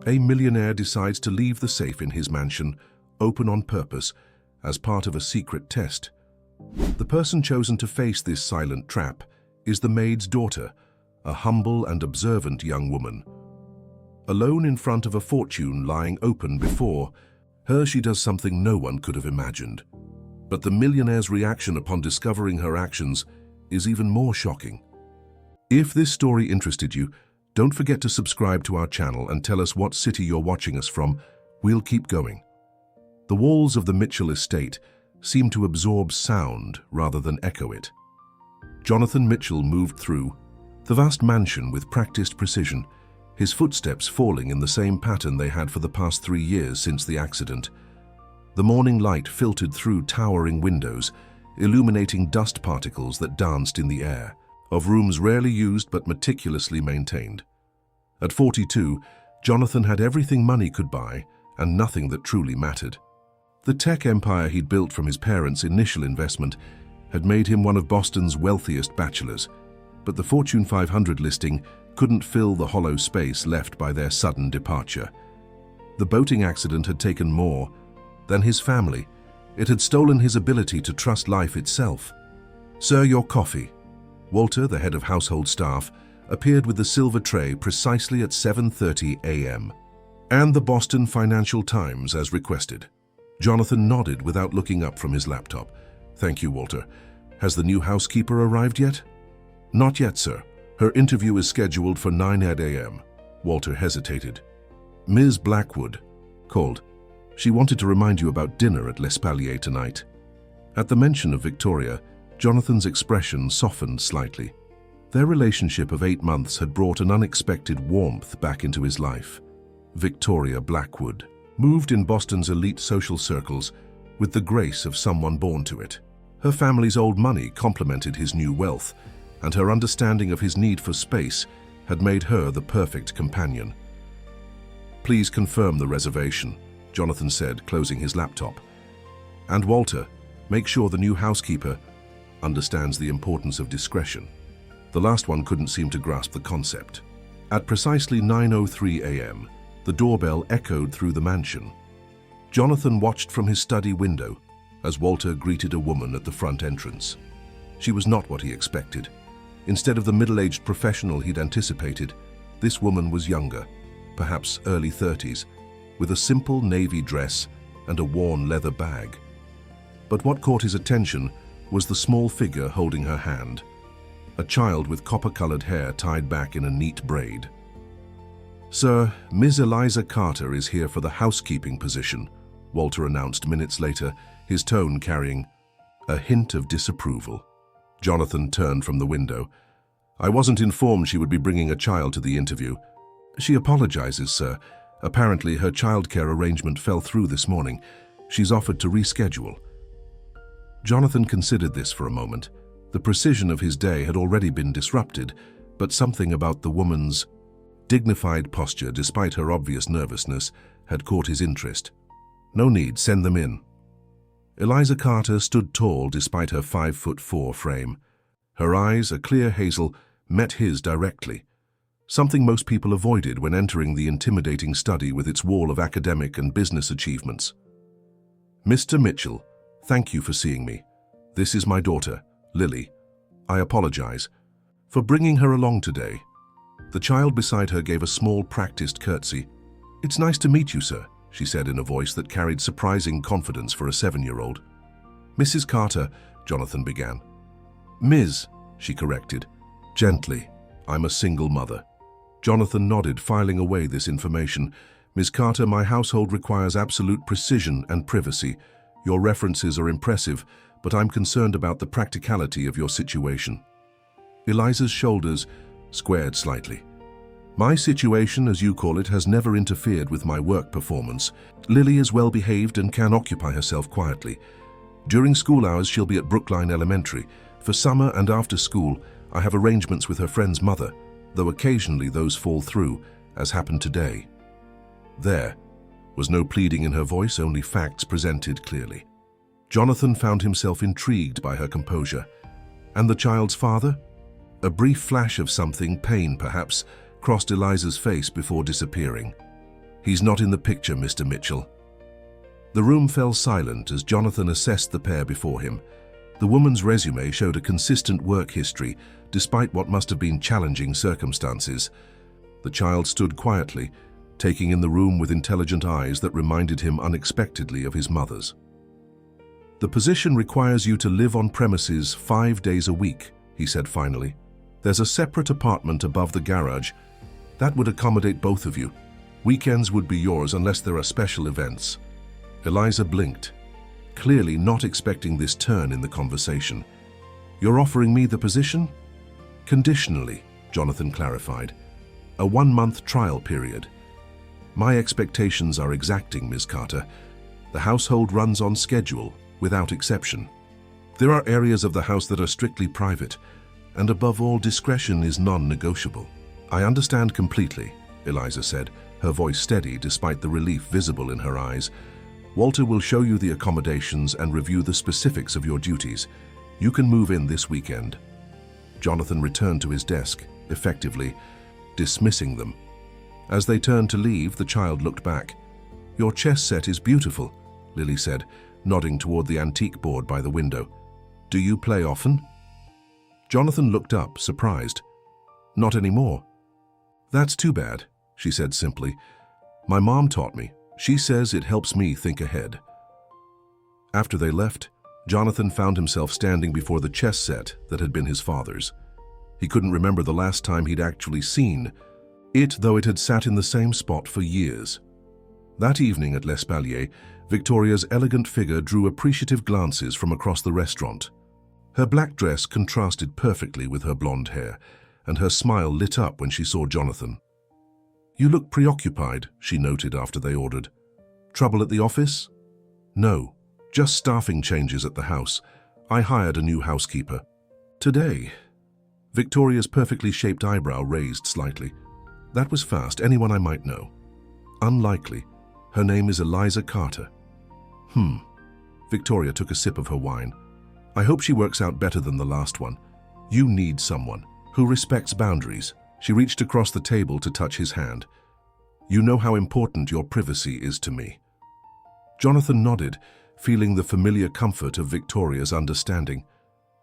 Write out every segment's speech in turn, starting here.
A millionaire decides to leave the safe in his mansion open on purpose as part of a secret test. The person chosen to face this silent trap is the maid's daughter, a humble and observant young woman. Alone in front of a fortune lying open before her, she does something no one could have imagined. But the millionaire's reaction upon discovering her actions is even more shocking. If this story interested you, don't forget to subscribe to our channel and tell us what city you're watching us from. We'll keep going. The walls of the Mitchell estate seem to absorb sound rather than echo it. Jonathan Mitchell moved through the vast mansion with practiced precision, his footsteps falling in the same pattern they had for the past 3 years since the accident. The morning light filtered through towering windows, illuminating dust particles that danced in the air, of rooms rarely used but meticulously maintained. At 42, Jonathan had everything money could buy and nothing that truly mattered. The tech empire he'd built from his parents' initial investment had made him one of Boston's wealthiest bachelors, but the Fortune 500 listing couldn't fill the hollow space left by their sudden departure. The boating accident had taken more than his family. It had stolen his ability to trust life itself. "Sir, your coffee." Walter, the head of household staff, appeared with the silver tray precisely at 7:30 a.m. "And the Boston Financial Times, as requested." Jonathan nodded without looking up from his laptop. "Thank you, Walter. Has the new housekeeper arrived yet?" "Not yet, sir. Her interview is scheduled for 9 a.m. Walter hesitated. "Ms. Blackwood called. She wanted to remind you about dinner at L'Espalier tonight." At the mention of Victoria, Jonathan's expression softened slightly. Their relationship of 8 months had brought an unexpected warmth back into his life. Victoria Blackwood moved in Boston's elite social circles with the grace of someone born to it. Her family's old money complemented his new wealth, and her understanding of his need for space had made her the perfect companion. "Please confirm the reservation," Jonathan said, closing his laptop. "And Walter, make sure the new housekeeper understands the importance of discretion." The last one couldn't seem to grasp the concept. At precisely 9:03 a.m., the doorbell echoed through the mansion. Jonathan watched from his study window as Walter greeted a woman at the front entrance. She was not what he expected. Instead of the middle-aged professional he'd anticipated, this woman was younger, perhaps early 30s, with a simple navy dress and a worn leather bag. But what caught his attention was the small figure holding her hand, a child with copper-colored hair tied back in a neat braid. "Sir, Ms. Eliza Carter is here for the housekeeping position," Walter announced minutes later, his tone carrying a hint of disapproval. Jonathan turned from the window. "I wasn't informed she would be bringing a child to the interview." "She apologizes, sir. Apparently her childcare arrangement fell through this morning. She's offered to reschedule." Jonathan considered this for a moment. The precision of his day had already been disrupted, but something about the woman's dignified posture, despite her obvious nervousness, had caught his interest. "No need, send them in." Eliza Carter stood tall despite her 5'4" frame. Her eyes, a clear hazel, met his directly, something most people avoided when entering the intimidating study with its wall of academic and business achievements. "Mr. Mitchell, thank you for seeing me. This is my daughter, Lily. I apologize for bringing her along today." The child beside her gave a small, practiced curtsy. "It's nice to meet you, sir," she said in a voice that carried surprising confidence for a 7-year-old. "Mrs. Carter," Jonathan began. "Ms.," she corrected. "Gently. I'm a single mother." Jonathan nodded, filing away this information. "Ms. Carter, my household requires absolute precision and privacy. Your references are impressive, but I'm concerned about the practicality of your situation." Eliza's shoulders squared slightly. "My situation, as you call it, has never interfered with my work performance. Lily is well behaved and can occupy herself quietly. During school hours, she'll be at Brookline Elementary. For summer and after school, I have arrangements with her friend's mother, though occasionally those fall through, as happened today." There was no pleading in her voice, only facts presented clearly. Jonathan found himself intrigued by her composure. "And the child's father?" A brief flash of something, pain perhaps, crossed Eliza's face before disappearing. He's not in the picture, Mr. Mitchell. The room fell silent as Jonathan assessed the pair before him. The woman's resume showed a consistent work history, despite what must have been challenging circumstances. The child stood quietly, taking in the room with intelligent eyes that reminded him unexpectedly of his mother's. "The position requires you to live on premises 5 days a week," he said finally. "There's a separate apartment above the garage. That would accommodate both of you. Weekends would be yours unless there are special events." Eliza blinked, clearly not expecting this turn in the conversation. "You're offering me the position?" "Conditionally," Jonathan clarified. "A 1-month trial period. My expectations are exacting, Ms. Carter. The household runs on schedule, without exception. There are areas of the house that are strictly private, and above all, discretion is non-negotiable." "I understand completely," Eliza said, her voice steady despite the relief visible in her eyes. "Walter will show you the accommodations and review the specifics of your duties. You can move in this weekend." Jonathan returned to his desk, effectively dismissing them. As they turned to leave, the child looked back. "Your chess set is beautiful," Lily said, nodding toward the antique board by the window. "Do you play often?" Jonathan looked up, surprised. "Not anymore." "That's too bad," she said simply. "My mom taught me. She says it helps me think ahead." After they left, Jonathan found himself standing before the chess set that had been his father's. He couldn't remember the last time he'd actually seen it, though it had sat in the same spot for years. That evening at L'Espalier, Victoria's elegant figure drew appreciative glances from across the restaurant. Her black dress contrasted perfectly with her blonde hair, and her smile lit up when she saw Jonathan. "You look preoccupied," she noted after they ordered. "Trouble at the office?" "No, just staffing changes at the house. I hired a new housekeeper." "Today?" Victoria's perfectly shaped eyebrow raised slightly. "That was fast. Anyone I might know?" "Unlikely. Her name is Eliza Carter." Victoria took a sip of her wine. "I hope she works out better than the last one. You need someone who respects boundaries." She reached across the table to touch his hand. "You know how important your privacy is to me." Jonathan nodded, feeling the familiar comfort of Victoria's understanding.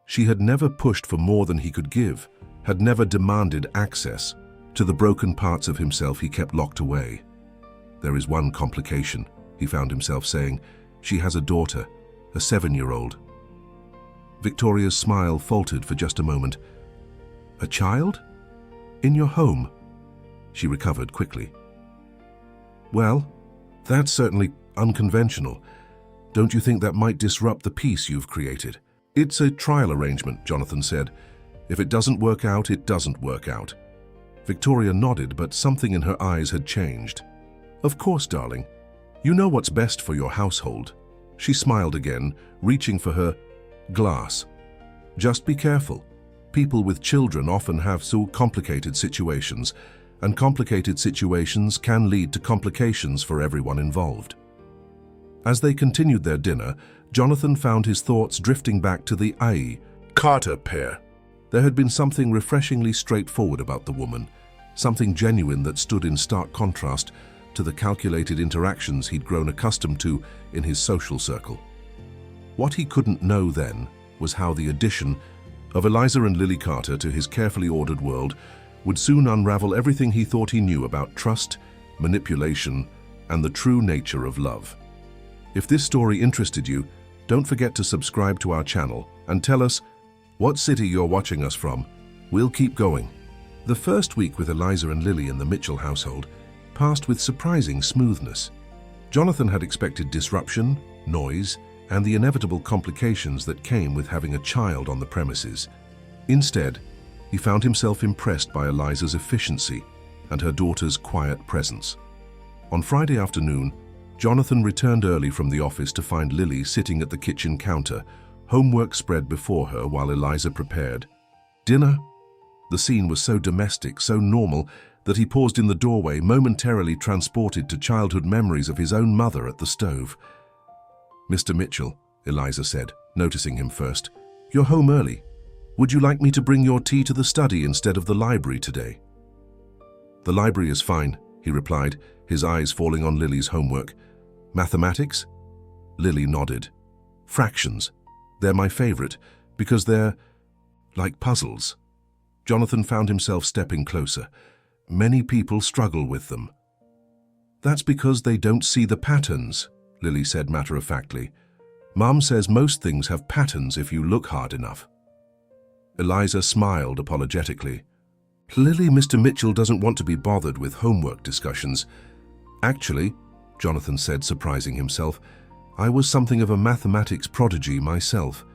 She had never pushed for more than he could give, had never demanded access to the broken parts of himself he kept locked away. "There is one complication," he found himself saying. "She has a daughter, a 7-year-old. Victoria's smile faltered for just a moment. "A child? In your home?" She recovered quickly. "Well, that's certainly unconventional. Don't you think that might disrupt the peace you've created?" "It's a trial arrangement," Jonathan said. "If it doesn't work out, it doesn't work out." Victoria nodded, but something in her eyes had changed. "Of course, darling. You know what's best for your household." She smiled again, reaching for her glass. "Just be careful. People with children often have so complicated situations, and complicated situations can lead to complications for everyone involved." As they continued their dinner, Jonathan found his thoughts drifting back to the Carter pair. There had been something refreshingly straightforward about the woman, something genuine that stood in stark contrast to the calculated interactions he'd grown accustomed to in his social circle. What he couldn't know then was how the addition of Eliza and Lily Carter to his carefully ordered world would soon unravel everything he thought he knew about trust, manipulation, and the true nature of love. If this story interested you, don't forget to subscribe to our channel and tell us what city you're watching us from. We'll keep going. The first week with Eliza and Lily in the Mitchell household passed with surprising smoothness. Jonathan had expected disruption, noise, and the inevitable complications that came with having a child on the premises. Instead, he found himself impressed by Eliza's efficiency and her daughter's quiet presence. On Friday afternoon, Jonathan returned early from the office to find Lily sitting at the kitchen counter, homework spread before her while Eliza prepared. "Dinner?" The scene was so domestic, so normal, that he paused in the doorway, momentarily transported to childhood memories of his own mother at the stove. "Mr. Mitchell," Eliza said, noticing him first, "you're home early. Would you like me to bring your tea to the study instead of the library today?" "The library is fine," he replied, his eyes falling on Lily's homework. Mathematics? Lily nodded. Fractions. They're my favorite, because they're like puzzles. Jonathan found himself stepping closer. Many people struggle with them. That's because they don't see the patterns, Lily said matter-of-factly. Mom says most things have patterns if you look hard enough. Eliza smiled apologetically. Lily, Mr. Mitchell doesn't want to be bothered with homework discussions. Actually, Jonathan said, surprising himself, I was something of a mathematics prodigy myself.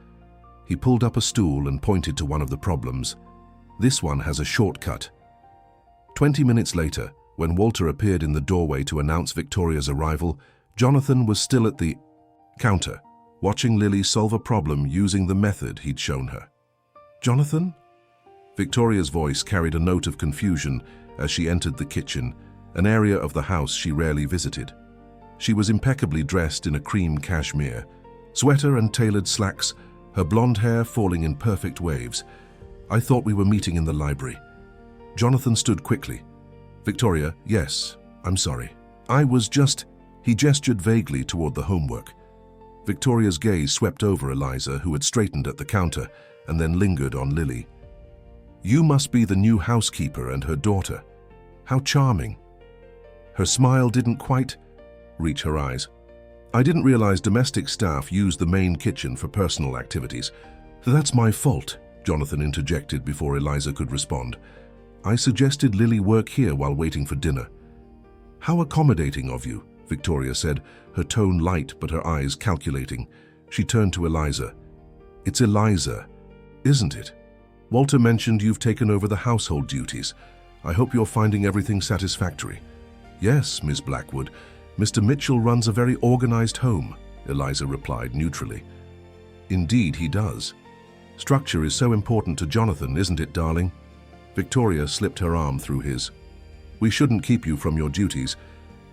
He pulled up a stool and pointed to one of the problems. This one has a shortcut. 20 minutes later, when Walter appeared in the doorway to announce Victoria's arrival, Jonathan was still at the counter, watching Lily solve a problem using the method he'd shown her. Jonathan? Victoria's voice carried a note of confusion as she entered the kitchen, an area of the house she rarely visited. She was impeccably dressed in a cream cashmere, sweater and tailored slacks, her blonde hair falling in perfect waves. I thought we were meeting in the library. Jonathan stood quickly. Victoria, yes, I'm sorry. He gestured vaguely toward the homework. Victoria's gaze swept over Eliza, who had straightened at the counter, and then lingered on Lily. You must be the new housekeeper and her daughter. How charming. Her smile didn't quite reach her eyes. I didn't realize domestic staff use the main kitchen for personal activities. That's my fault, Jonathan interjected before Eliza could respond. I suggested Lily work here while waiting for dinner. How accommodating of you, Victoria said, her tone light but her eyes calculating. She turned to Eliza. It's Eliza, isn't it? Walter mentioned you've taken over the household duties. I hope you're finding everything satisfactory. Yes, Miss Blackwood. Mr. Mitchell runs a very organized home, Eliza replied neutrally. Indeed he does. Structure is so important to Jonathan, isn't it, darling? Victoria slipped her arm through his. We shouldn't keep you from your duties.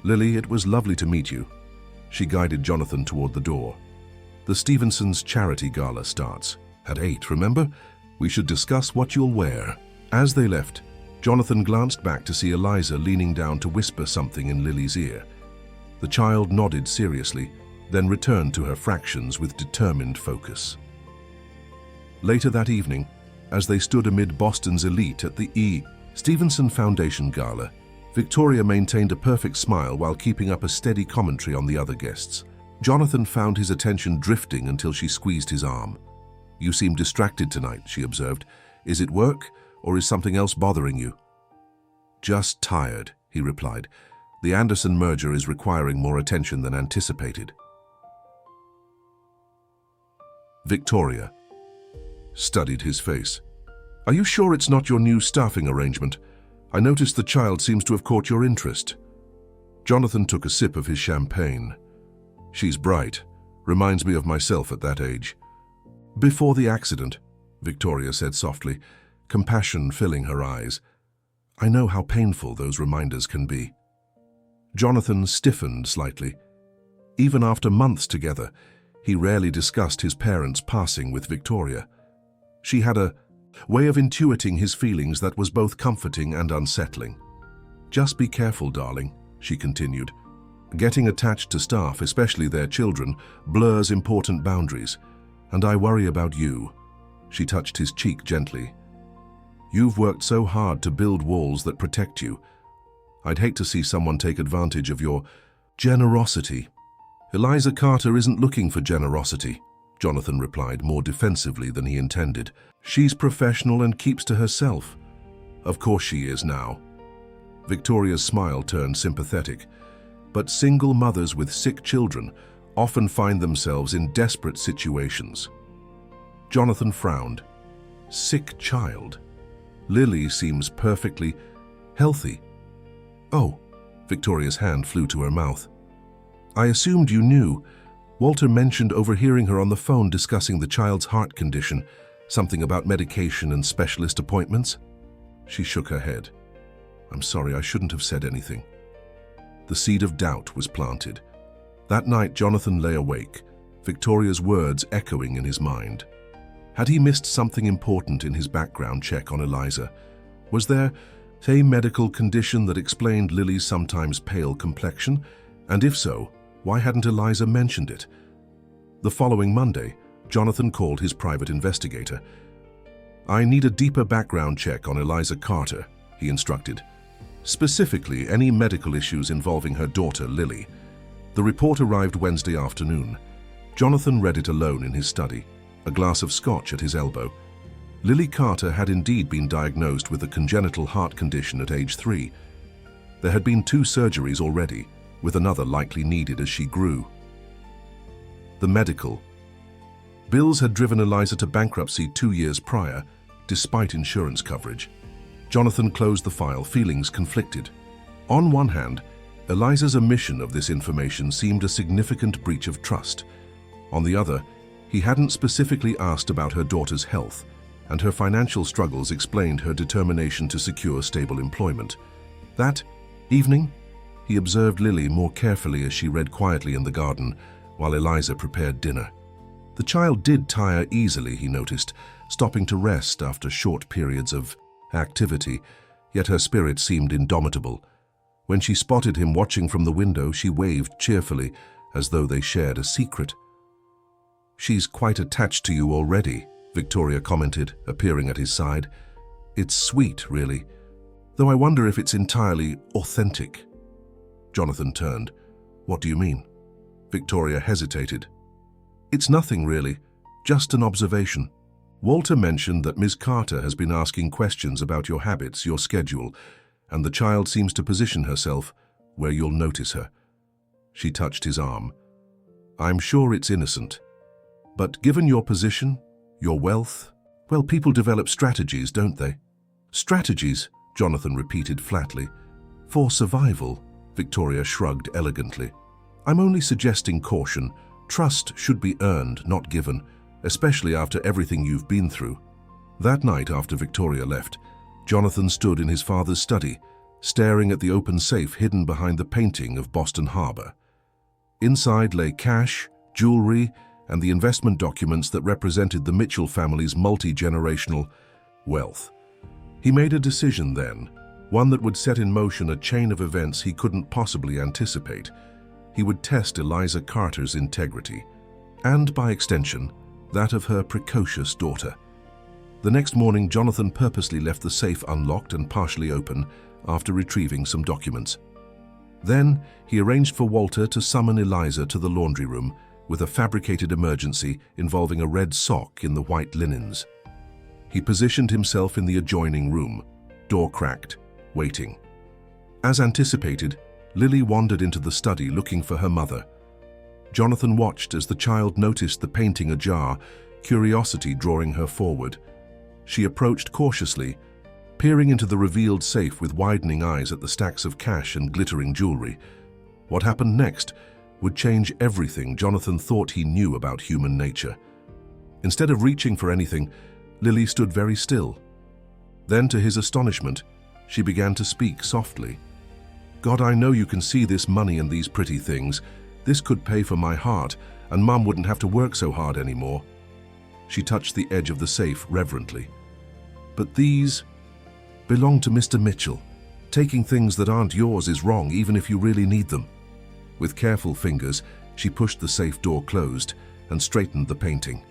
Lily, it was lovely to meet you. She guided Jonathan toward the door. The Stevensons' charity gala starts at 8, remember? We should discuss what you'll wear. As they left, Jonathan glanced back to see Eliza leaning down to whisper something in Lily's ear. The child nodded seriously, then returned to her fractions with determined focus. Later that evening, as they stood amid Boston's elite at the E. Stevenson Foundation Gala, Victoria maintained a perfect smile while keeping up a steady commentary on the other guests. Jonathan found his attention drifting until she squeezed his arm. You seem distracted tonight, she observed. Is it work, or is something else bothering you? Just tired, he replied. The Anderson merger is requiring more attention than anticipated. Victoria studied his face. Are you sure it's not your new staffing arrangement? I noticed the child seems to have caught your interest. Jonathan took a sip of his champagne. She's bright. Reminds me of myself at that age. Before the accident, Victoria said softly, compassion filling her eyes. I know how painful those reminders can be. Jonathan stiffened slightly. Even after months together, he rarely discussed his parents' passing with Victoria. She had a way of intuiting his feelings that was both comforting and unsettling. Just be careful, darling, she continued. Getting attached to staff, especially their children, blurs important boundaries. And I worry about you. She touched his cheek gently. You've worked so hard to build walls that protect you. I'd hate to see someone take advantage of your generosity. Eliza Carter isn't looking for generosity, Jonathan replied more defensively than he intended. She's professional and keeps to herself. Of course she is now. Victoria's smile turned sympathetic. But single mothers with sick children often find themselves in desperate situations. Jonathan frowned. Sick child. Lily seems perfectly healthy. Oh, Victoria's hand flew to her mouth. I assumed you knew. Walter mentioned overhearing her on the phone discussing the child's heart condition, something about medication and specialist appointments. She shook her head. I'm sorry, I shouldn't have said anything. The seed of doubt was planted. That night, Jonathan lay awake, Victoria's words echoing in his mind. Had he missed something important in his background check on Eliza? Was there A medical condition that explained Lily's sometimes pale complexion? And if so, why hadn't Eliza mentioned it? The following Monday, Jonathan called his private investigator. "I need a deeper background check on Eliza Carter," he instructed. "Specifically, any medical issues involving her daughter, Lily." The report arrived Wednesday afternoon. Jonathan read it alone in his study, a glass of scotch at his elbow. Lily Carter had indeed been diagnosed with a congenital heart condition at age 3. There had been 2 surgeries already, with another likely needed as she grew. The medical bills had driven Eliza to bankruptcy 2 years prior, despite insurance coverage. Jonathan closed the file, feelings conflicted. On one hand, Eliza's omission of this information seemed a significant breach of trust. On the other, he hadn't specifically asked about her daughter's health, and her financial struggles explained her determination to secure stable employment. That evening, he observed Lily more carefully as she read quietly in the garden while Eliza prepared dinner. The child did tire easily, he noticed, stopping to rest after short periods of activity, yet her spirit seemed indomitable. When she spotted him watching from the window, she waved cheerfully, as though they shared a secret. "She's quite attached to you already," Victoria commented, appearing at his side. "It's sweet, really, though I wonder if it's entirely authentic." Jonathan turned. "What do you mean?" Victoria hesitated. "It's nothing, really, just an observation. Walter mentioned that Ms. Carter has been asking questions about your habits, your schedule, and the child seems to position herself where you'll notice her." She touched his arm. "I'm sure it's innocent. But given your position, your wealth, well, people develop strategies, don't they?" "Strategies," Jonathan repeated flatly. "For survival," Victoria shrugged elegantly. "I'm only suggesting caution. Trust should be earned, not given, especially after everything you've been through." That night, after Victoria left, Jonathan stood in his father's study, staring at the open safe hidden behind the painting of Boston Harbor. Inside lay cash, jewelry, and the investment documents that represented the Mitchell family's multi-generational wealth. He made a decision then, one that would set in motion a chain of events he couldn't possibly anticipate. He would test Eliza Carter's integrity, and by extension, that of her precocious daughter. The next morning, Jonathan purposely left the safe unlocked and partially open after retrieving some documents. Then, he arranged for Walter to summon Eliza to the laundry room with a fabricated emergency involving a red sock in the white linens. He positioned himself in the adjoining room, door cracked, waiting. As anticipated, Lily wandered into the study looking for her mother. Jonathan watched as the child noticed the painting ajar, curiosity drawing her forward. She approached cautiously, peering into the revealed safe with widening eyes at the stacks of cash and glittering jewelry. What happened next would change everything Jonathan thought he knew about human nature. Instead of reaching for anything, Lily stood very still. Then, to his astonishment, she began to speak softly. "God, I know you can see this money and these pretty things. This could pay for my heart, and Mum wouldn't have to work so hard anymore." She touched the edge of the safe reverently. "But these belong to Mr. Mitchell. Taking things that aren't yours is wrong, even if you really need them." With careful fingers, she pushed the safe door closed and straightened the painting.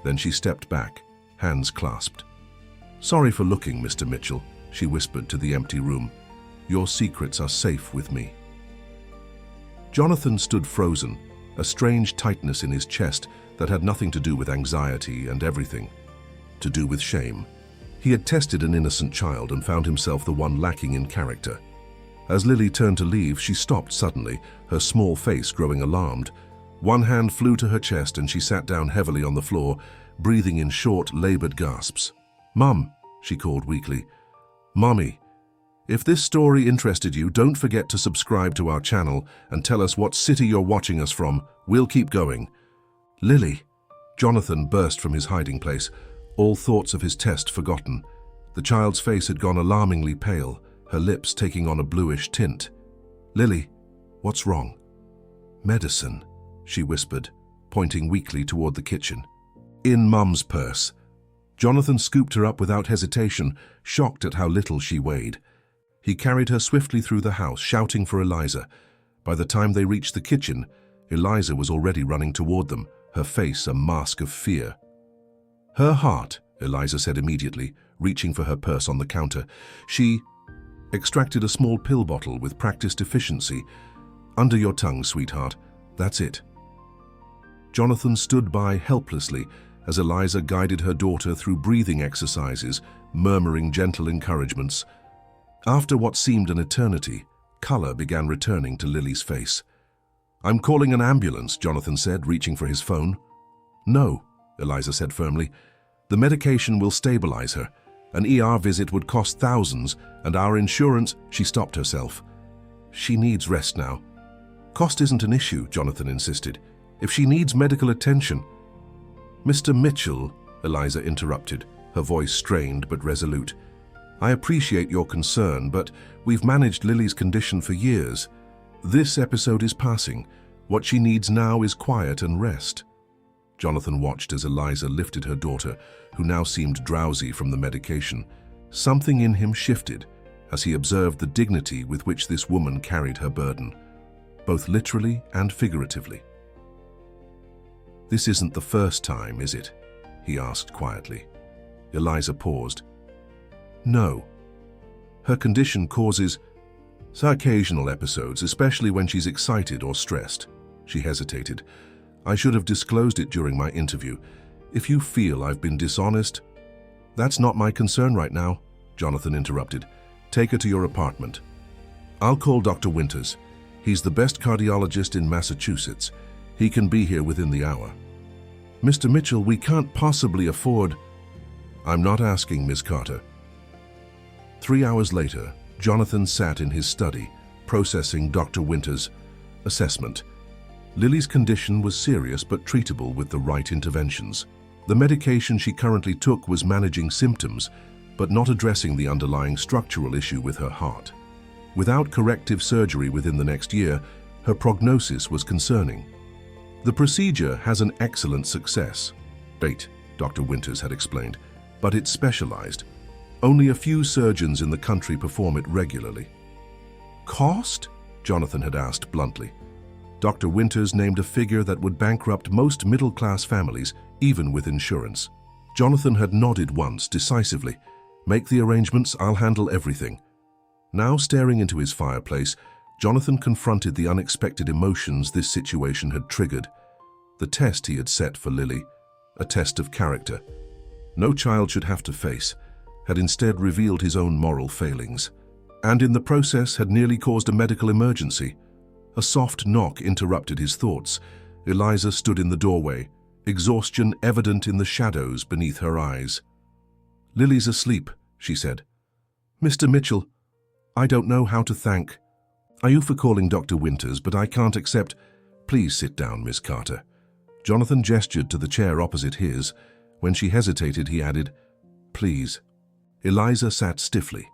Then she stepped back, hands clasped. "Sorry for looking, Mr. Mitchell," she whispered to the empty room. "Your secrets are safe with me." Jonathan stood frozen, a strange tightness in his chest that had nothing to do with anxiety and everything to do with shame. He had tested an innocent child and found himself the one lacking in character. As Lily turned to leave, she stopped suddenly, her small face growing alarmed. One hand flew to her chest and she sat down heavily on the floor, breathing in short, labored gasps. "Mum," she called weakly. "Mommy, if this story interested you, don't forget to subscribe to our channel and tell us what city you're watching us from. We'll keep going." "Lily!" Jonathan burst from his hiding place, all thoughts of his test forgotten. The child's face had gone alarmingly pale, her lips taking on a bluish tint. "Lily, what's wrong?" "Medicine," she whispered, pointing weakly toward the kitchen. "In Mum's purse." Jonathan scooped her up without hesitation, shocked at how little she weighed. He carried her swiftly through the house, shouting for Eliza. By the time they reached the kitchen, Eliza was already running toward them, her face a mask of fear. "Her heart," Eliza said immediately, reaching for her purse on the counter. She extracted a small pill bottle with practiced efficiency. "Under your tongue, sweetheart. That's it." Jonathan stood by helplessly as Eliza guided her daughter through breathing exercises, murmuring gentle encouragements. After what seemed an eternity, color began returning to Lily's face. "I'm calling an ambulance," Jonathan said, reaching for his phone. "No," Eliza said firmly. "The medication will stabilize her. An ER visit would cost thousands, and our insurance—" She stopped herself. "She needs rest now." "Cost isn't an issue," Jonathan insisted. "If she needs medical attention—" "Mr. Mitchell," Eliza interrupted, her voice strained but resolute. "I appreciate your concern, but we've managed Lily's condition for years. This episode is passing. What she needs now is quiet and rest." Jonathan watched as Eliza lifted her daughter, who now seemed drowsy from the medication. Something in him shifted as he observed the dignity with which this woman carried her burden, both literally and figuratively. "This isn't the first time, is it?" he asked quietly. Eliza paused. "No. Her condition causes occasional episodes, especially when she's excited or stressed." She hesitated. "I should have disclosed it during my interview. If you feel I've been dishonest—" "That's not my concern right now," Jonathan interrupted. "Take her to your apartment. I'll call Dr. Winters. He's the best cardiologist in Massachusetts. He can be here within the hour." "Mr. Mitchell, we can't possibly afford—" "I'm not asking, Miss Carter." 3 hours later, Jonathan sat in his study, processing Dr. Winters' assessment. Lily's condition was serious but treatable with the right interventions. The medication she currently took was managing symptoms, but not addressing the underlying structural issue with her heart. Without corrective surgery within the next year, her prognosis was concerning. "The procedure has an excellent success rate," Dr. Winters had explained, "but it's specialized. Only a few surgeons in the country perform it regularly." "Cost?" Jonathan had asked bluntly. Dr. Winters named a figure that would bankrupt most middle-class families, even with insurance. Jonathan had nodded once, decisively. "Make the arrangements, I'll handle everything." Now staring into his fireplace, Jonathan confronted the unexpected emotions this situation had triggered. The test he had set for Lily, a test of character, no child should have to face, had instead revealed his own moral failings, and in the process had nearly caused a medical emergency. A soft knock interrupted his thoughts. Eliza stood in the doorway, exhaustion evident in the shadows beneath her eyes. "Lily's asleep," she said. "Mr. Mitchell, I don't know how to thank you for calling Dr. Winters, but I can't accept—" "Please sit down, Miss Carter." Jonathan gestured to the chair opposite his. When she hesitated, he added, "Please." Eliza sat stiffly,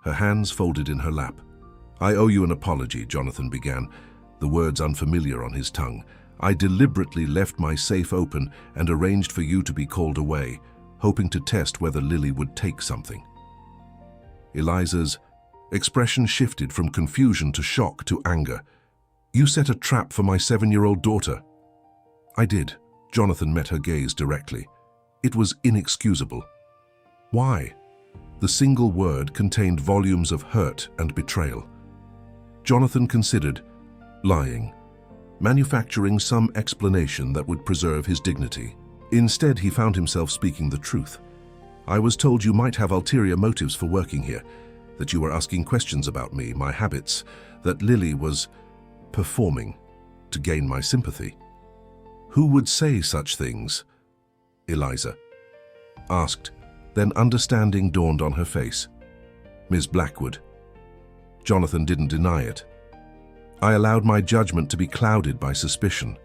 her hands folded in her lap. "I owe you an apology," Jonathan began, the words unfamiliar on his tongue. "I deliberately left my safe open and arranged for you to be called away, hoping to test whether Lily would take something." Eliza's expression shifted from confusion to shock to anger. "You set a trap for my 7-year-old daughter." "I did." Jonathan met her gaze directly. "It was inexcusable." "Why?" The single word contained volumes of hurt and betrayal. Jonathan considered lying, manufacturing some explanation that would preserve his dignity. Instead, he found himself speaking the truth. "I was told you might have ulterior motives for working here, that you were asking questions about me, my habits, that Lily was performing to gain my sympathy." "Who would say such things?" Eliza asked. Then understanding dawned on her face. "Ms. Blackwood." Jonathan didn't deny it. "I allowed my judgment to be clouded by suspicion.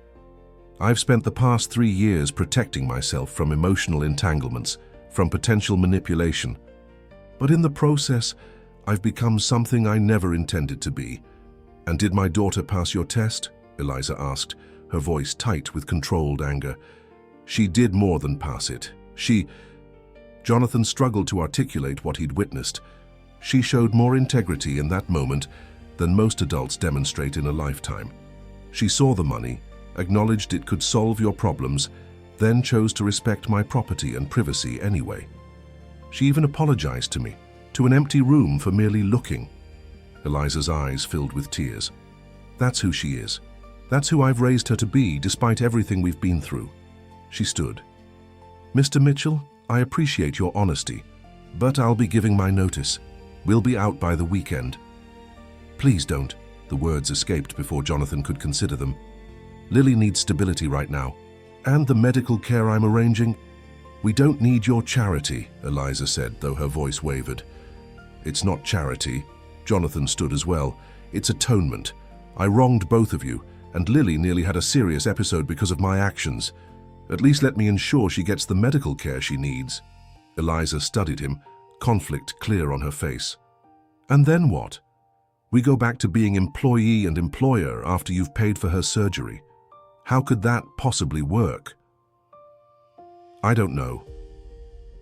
I've spent the past 3 years protecting myself from emotional entanglements, from potential manipulation. But in the process, I've become something I never intended to be." "And did my daughter pass your test?" Eliza asked, her voice tight with controlled anger. "She did more than pass it. Jonathan struggled to articulate what he'd witnessed. She showed more integrity in that moment than most adults demonstrate in a lifetime. She saw the money, acknowledged it could solve your problems, then chose to respect my property and privacy anyway. She even apologized to me, to an empty room, for merely looking. Eliza's eyes filled with tears. That's who she is. That's who I've raised her to be, despite everything we've been through. She stood. Mr. Mitchell, I appreciate your honesty, but I'll be giving my notice. We'll be out by the weekend. Please don't. The words escaped before Jonathan could consider them. Lily needs stability right now, and the medical care I'm arranging. We don't need your charity, Eliza said, though her voice wavered. It's not charity. Jonathan stood as well. It's atonement. I wronged both of you, and Lily nearly had a serious episode because of my actions. At least let me ensure she gets the medical care she needs. Eliza studied him, conflict clear on her face. And then what? We go back to being employee and employer after you've paid for her surgery. How could that possibly work? I don't know,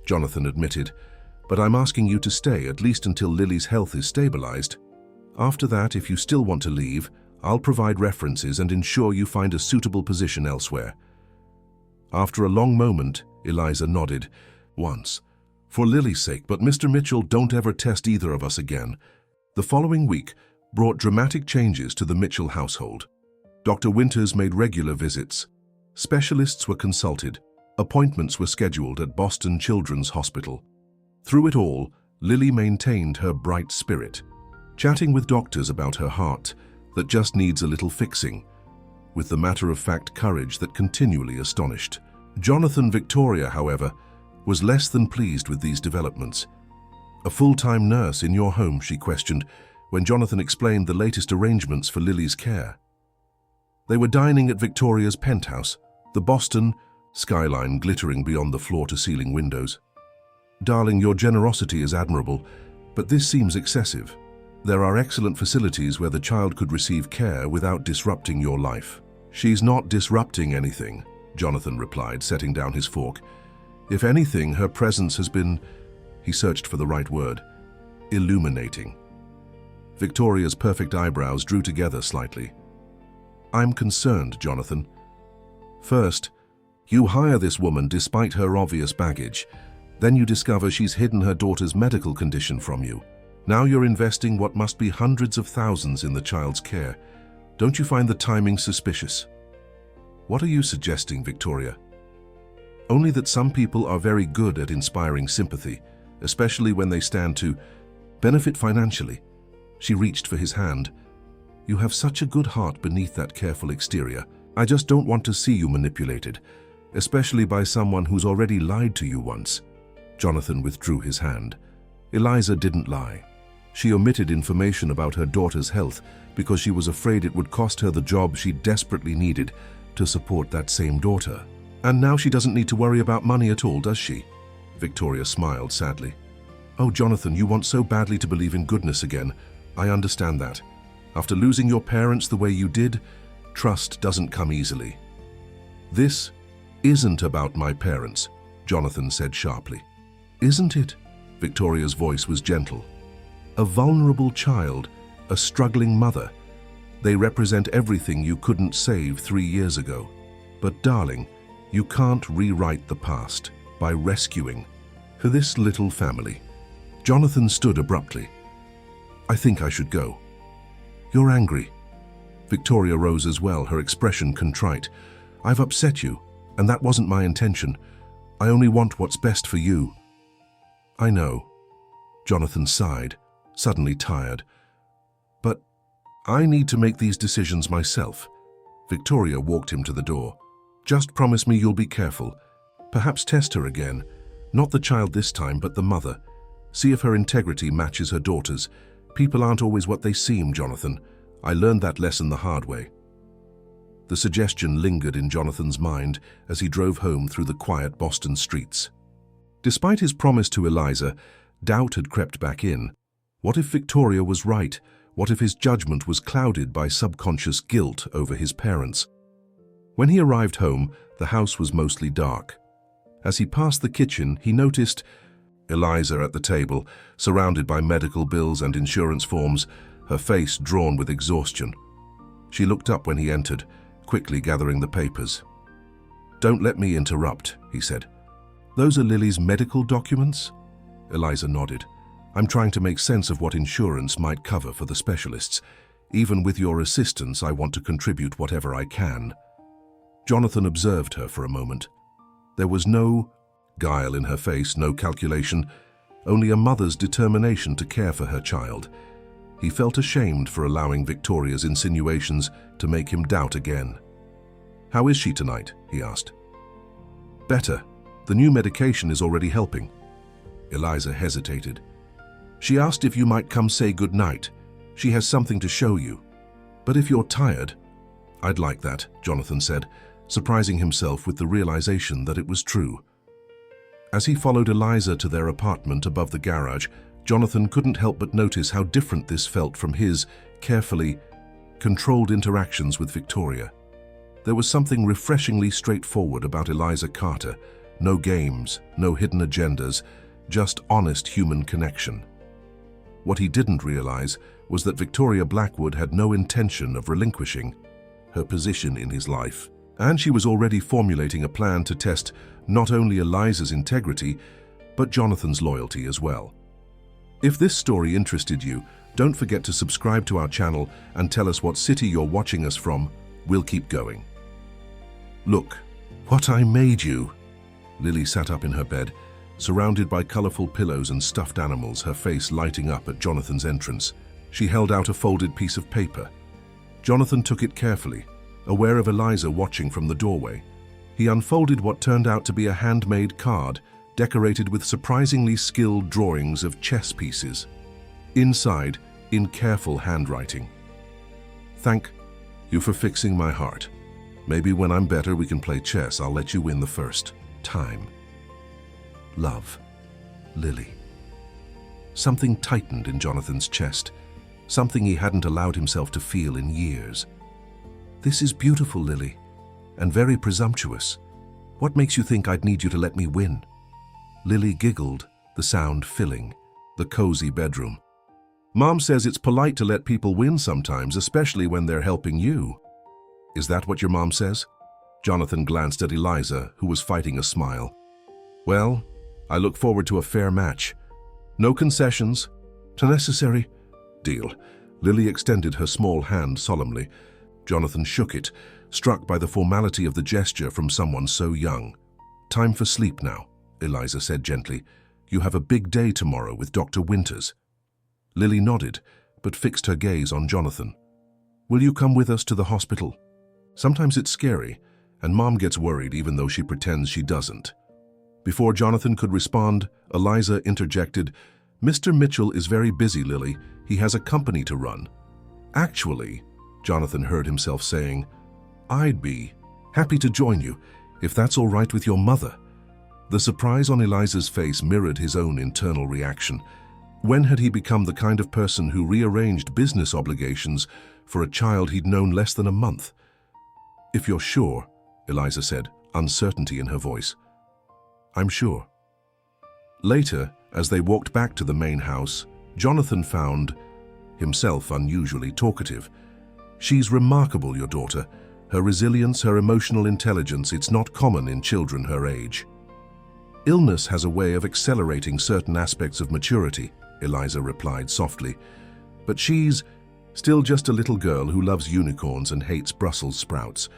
Jonathan admitted, but I'm asking you to stay at least until Lily's health is stabilized. After that, if you still want to leave, I'll provide references and ensure you find a suitable position elsewhere. After a long moment, Eliza nodded. Once. For Lily's sake, but Mr. Mitchell, don't ever test either of us again. The following week brought dramatic changes to the Mitchell household. Dr. Winters made regular visits. Specialists were consulted. Appointments were scheduled at Boston Children's Hospital. Through it all, Lily maintained her bright spirit, chatting with doctors about her heart that just needs a little fixing, with the matter-of-fact courage that continually astonished. Jonathan Victoria, however, was less than pleased with these developments. A full-time nurse in your home, she questioned, when Jonathan explained the latest arrangements for Lily's care. They were dining at Victoria's penthouse, the Boston skyline glittering beyond the floor-to-ceiling windows. Darling, your generosity is admirable, but this seems excessive. There are excellent facilities where the child could receive care without disrupting your life. She's not disrupting anything, Jonathan replied, setting down his fork. If anything, her presence has been, he searched for the right word, illuminating. Victoria's perfect eyebrows drew together slightly. I'm concerned, Jonathan. First, you hire this woman despite her obvious baggage. Then you discover she's hidden her daughter's medical condition from you. Now you're investing what must be hundreds of thousands in the child's care. Don't you find the timing suspicious? What are you suggesting, Victoria? Only that some people are very good at inspiring sympathy, especially when they stand to benefit financially. She reached for his hand. You have such a good heart beneath that careful exterior. I just don't want to see you manipulated, especially by someone who's already lied to you once. Jonathan withdrew his hand. Eliza didn't lie. She omitted information about her daughter's health because she was afraid it would cost her the job she desperately needed to support that same daughter. And now she doesn't need to worry about money at all, does she? Victoria smiled sadly. Oh, Jonathan, you want so badly to believe in goodness again. I understand that. After losing your parents the way you did, trust doesn't come easily. This isn't about my parents, Jonathan said sharply. Isn't it? Victoria's voice was gentle. A vulnerable child, a struggling mother. They represent everything you couldn't save 3 years ago. But darling, you can't rewrite the past by rescuing for this little family. Jonathan stood abruptly. I think I should go. You're angry. Victoria rose as well, her expression contrite. I've upset you, and that wasn't my intention. I only want what's best for you. I know. Jonathan sighed, suddenly tired. But I need to make these decisions myself. Victoria walked him to the door. Just promise me you'll be careful. Perhaps test her again. Not the child this time, but the mother. See if her integrity matches her daughter's. People aren't always what they seem, Jonathan. I learned that lesson the hard way. The suggestion lingered in Jonathan's mind as he drove home through the quiet Boston streets. Despite his promise to Eliza, doubt had crept back in. What if Victoria was right? What if his judgment was clouded by subconscious guilt over his parents? When he arrived home, the house was mostly dark. As he passed the kitchen, he noticed Eliza at the table, surrounded by medical bills and insurance forms, her face drawn with exhaustion. She looked up when he entered, quickly gathering the papers. "Don't let me interrupt," he said. "Those are Lily's medical documents?" Eliza nodded. "I'm trying to make sense of what insurance might cover for the specialists. Even with your assistance, I want to contribute whatever I can." Jonathan observed her for a moment. There was no guile in her face, no calculation, only a mother's determination to care for her child. He felt ashamed for allowing Victoria's insinuations to make him doubt again. "How is she tonight?" he asked. "Better. The new medication is already helping." Eliza hesitated. "She asked if you might come say good night. She has something to show you. But if you're tired—" "I'd like that," Jonathan said, surprising himself with the realization that it was true. As he followed Eliza to their apartment above the garage, Jonathan couldn't help but notice how different this felt from his carefully controlled interactions with Victoria. There was something refreshingly straightforward about Eliza Carter. No games, no hidden agendas, just honest human connection. What he didn't realize was that Victoria Blackwood had no intention of relinquishing her position in his life, and she was already formulating a plan to test not only Eliza's integrity, but Jonathan's loyalty as well. If this story interested you, don't forget to subscribe to our channel and tell us what city you're watching us from. We'll keep going. "Look, what I made you!" Lily sat up in her bed, surrounded by colorful pillows and stuffed animals, her face lighting up at Jonathan's entrance. She held out a folded piece of paper. Jonathan took it carefully, aware of Eliza watching from the doorway. He unfolded what turned out to be a handmade card, decorated with surprisingly skilled drawings of chess pieces. Inside, in careful handwriting, "Thank you for fixing my heart. Maybe when I'm better we can play chess. I'll let you win the first time. Love, Lily." Something tightened in Jonathan's chest, something he hadn't allowed himself to feel in years. "This is beautiful, Lily, and very presumptuous. What makes you think I'd need you to let me win?" Lily giggled, the sound filling the cozy bedroom. "Mom says it's polite to let people win sometimes, especially when they're helping you." "Is that what your mom says?" Jonathan glanced at Eliza, who was fighting a smile. "Well, I look forward to a fair match. No concessions. To necessary. Deal." Lily extended her small hand solemnly. Jonathan shook it, struck by the formality of the gesture from someone so young. "Time for sleep now," Eliza said gently. "You have a big day tomorrow with Dr. Winters." Lily nodded, but fixed her gaze on Jonathan. "Will you come with us to the hospital? Sometimes it's scary, and Mom gets worried even though she pretends she doesn't." Before Jonathan could respond, Eliza interjected, "Mr. Mitchell is very busy, Lily. He has a company to run." "Actually," Jonathan heard himself saying, "I'd be happy to join you, if that's all right with your mother." The surprise on Eliza's face mirrored his own internal reaction. When had he become the kind of person who rearranged business obligations for a child he'd known less than a month? "If you're sure," Eliza said, uncertainty in her voice. "I'm sure." Later, as they walked back to the main house, Jonathan found himself unusually talkative. "She's remarkable, your daughter. Her resilience, her emotional intelligence, it's not common in children her age." "Illness has a way of accelerating certain aspects of maturity," Eliza replied softly. "But she's still just a little girl who loves unicorns and hates Brussels sprouts."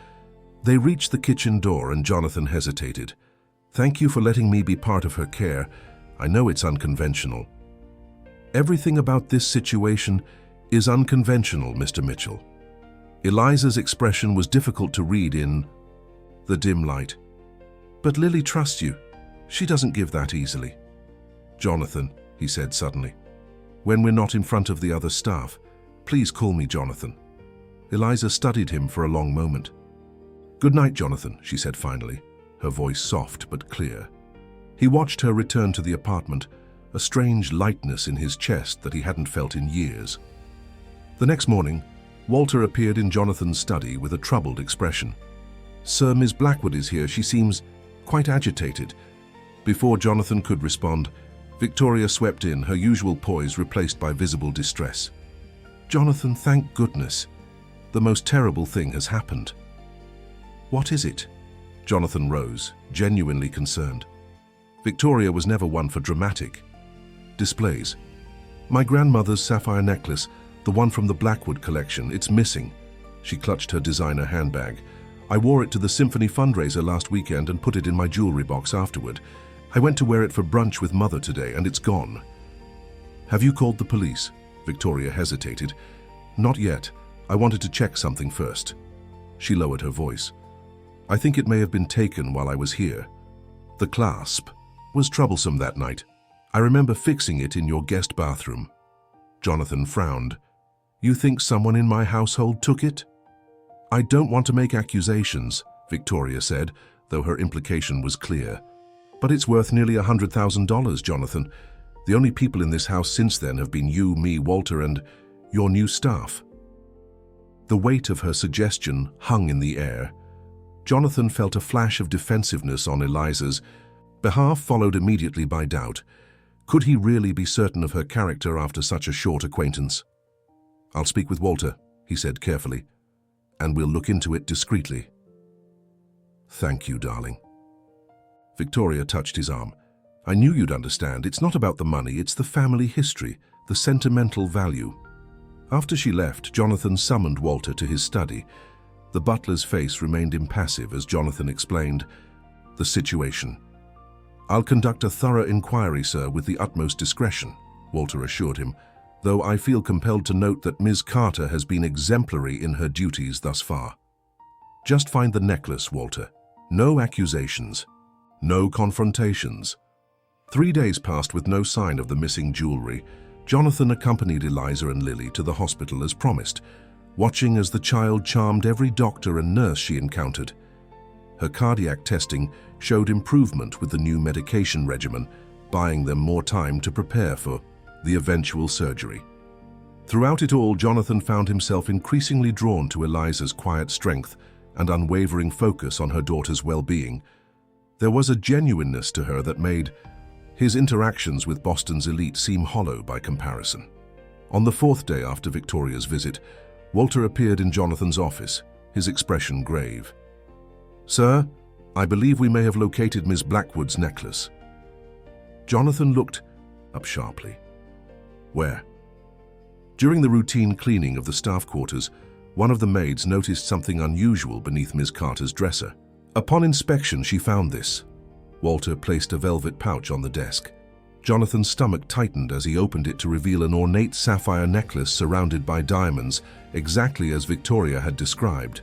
They reached the kitchen door and Jonathan hesitated. "Thank you for letting me be part of her care. I know it's unconventional." "Everything about this situation is unconventional, Mr. Mitchell." Eliza's expression was difficult to read in the dim light. "But Lily trusts you. She doesn't give that easily." "Jonathan," he said suddenly, "when we're not in front of the other staff, please call me Jonathan." Eliza studied him for a long moment. "Good night, Jonathan," she said finally, her voice soft but clear. He watched her return to the apartment, a strange lightness in his chest that he hadn't felt in years. The next morning, Walter appeared in Jonathan's study with a troubled expression. "Sir, Miss Blackwood is here. She seems quite agitated." Before Jonathan could respond, Victoria swept in, her usual poise replaced by visible distress. "Jonathan, thank goodness. The most terrible thing has happened." "What is it?" Jonathan rose, genuinely concerned. Victoria was never one for dramatic displays. "My grandmother's sapphire necklace, the one from the Blackwood collection, it's missing." She clutched her designer handbag. "I wore it to the symphony fundraiser last weekend and put it in my jewelry box afterward. I went to wear it for brunch with Mother today and it's gone." "Have you called the police?" Victoria hesitated. "Not yet. I wanted to check something first." She lowered her voice. "I think it may have been taken while I was here. The clasp was troublesome that night. I remember fixing it in your guest bathroom." Jonathan frowned. "You think someone in my household took it?" "I don't want to make accusations," Victoria said, though her implication was clear. "But it's worth nearly $100,000, Jonathan. The only people in this house since then have been you, me, Walter, and your new staff." The weight of her suggestion hung in the air. Jonathan felt a flash of defensiveness on Eliza's behalf, followed immediately by doubt. Could he really be certain of her character after such a short acquaintance? "I'll speak with Walter," he said carefully, "and we'll look into it discreetly." "Thank you, darling." Victoria touched his arm. "I knew you'd understand. It's not about the money, it's the family history, the sentimental value." After she left, Jonathan summoned Walter to his study. The butler's face remained impassive as Jonathan explained the situation. "I'll conduct a thorough inquiry, sir, with the utmost discretion," Walter assured him, "though I feel compelled to note that Ms. Carter has been exemplary in her duties thus far. Just find the necklace, Walter. No accusations. No confrontations." 3 days passed with no sign of the missing jewelry. Jonathan accompanied Eliza and Lily to the hospital as promised, watching as the child charmed every doctor and nurse she encountered. Her cardiac testing showed improvement with the new medication regimen, buying them more time to prepare for the eventual surgery. Throughout it all, Jonathan found himself increasingly drawn to Eliza's quiet strength and unwavering focus on her daughter's well-being. There was a genuineness to her that made his interactions with Boston's elite seem hollow by comparison. On the 4th day after Victoria's visit, Walter appeared in Jonathan's office, his expression grave. "Sir, I believe we may have located Miss Blackwood's necklace." Jonathan looked up sharply. "Where?" During the routine cleaning of the staff quarters, one of the maids noticed something unusual beneath Miss Carter's dresser. Upon inspection, she found this. Walter placed a velvet pouch on the desk. Jonathan's stomach tightened as he opened it to reveal an ornate sapphire necklace surrounded by diamonds, exactly as Victoria had described.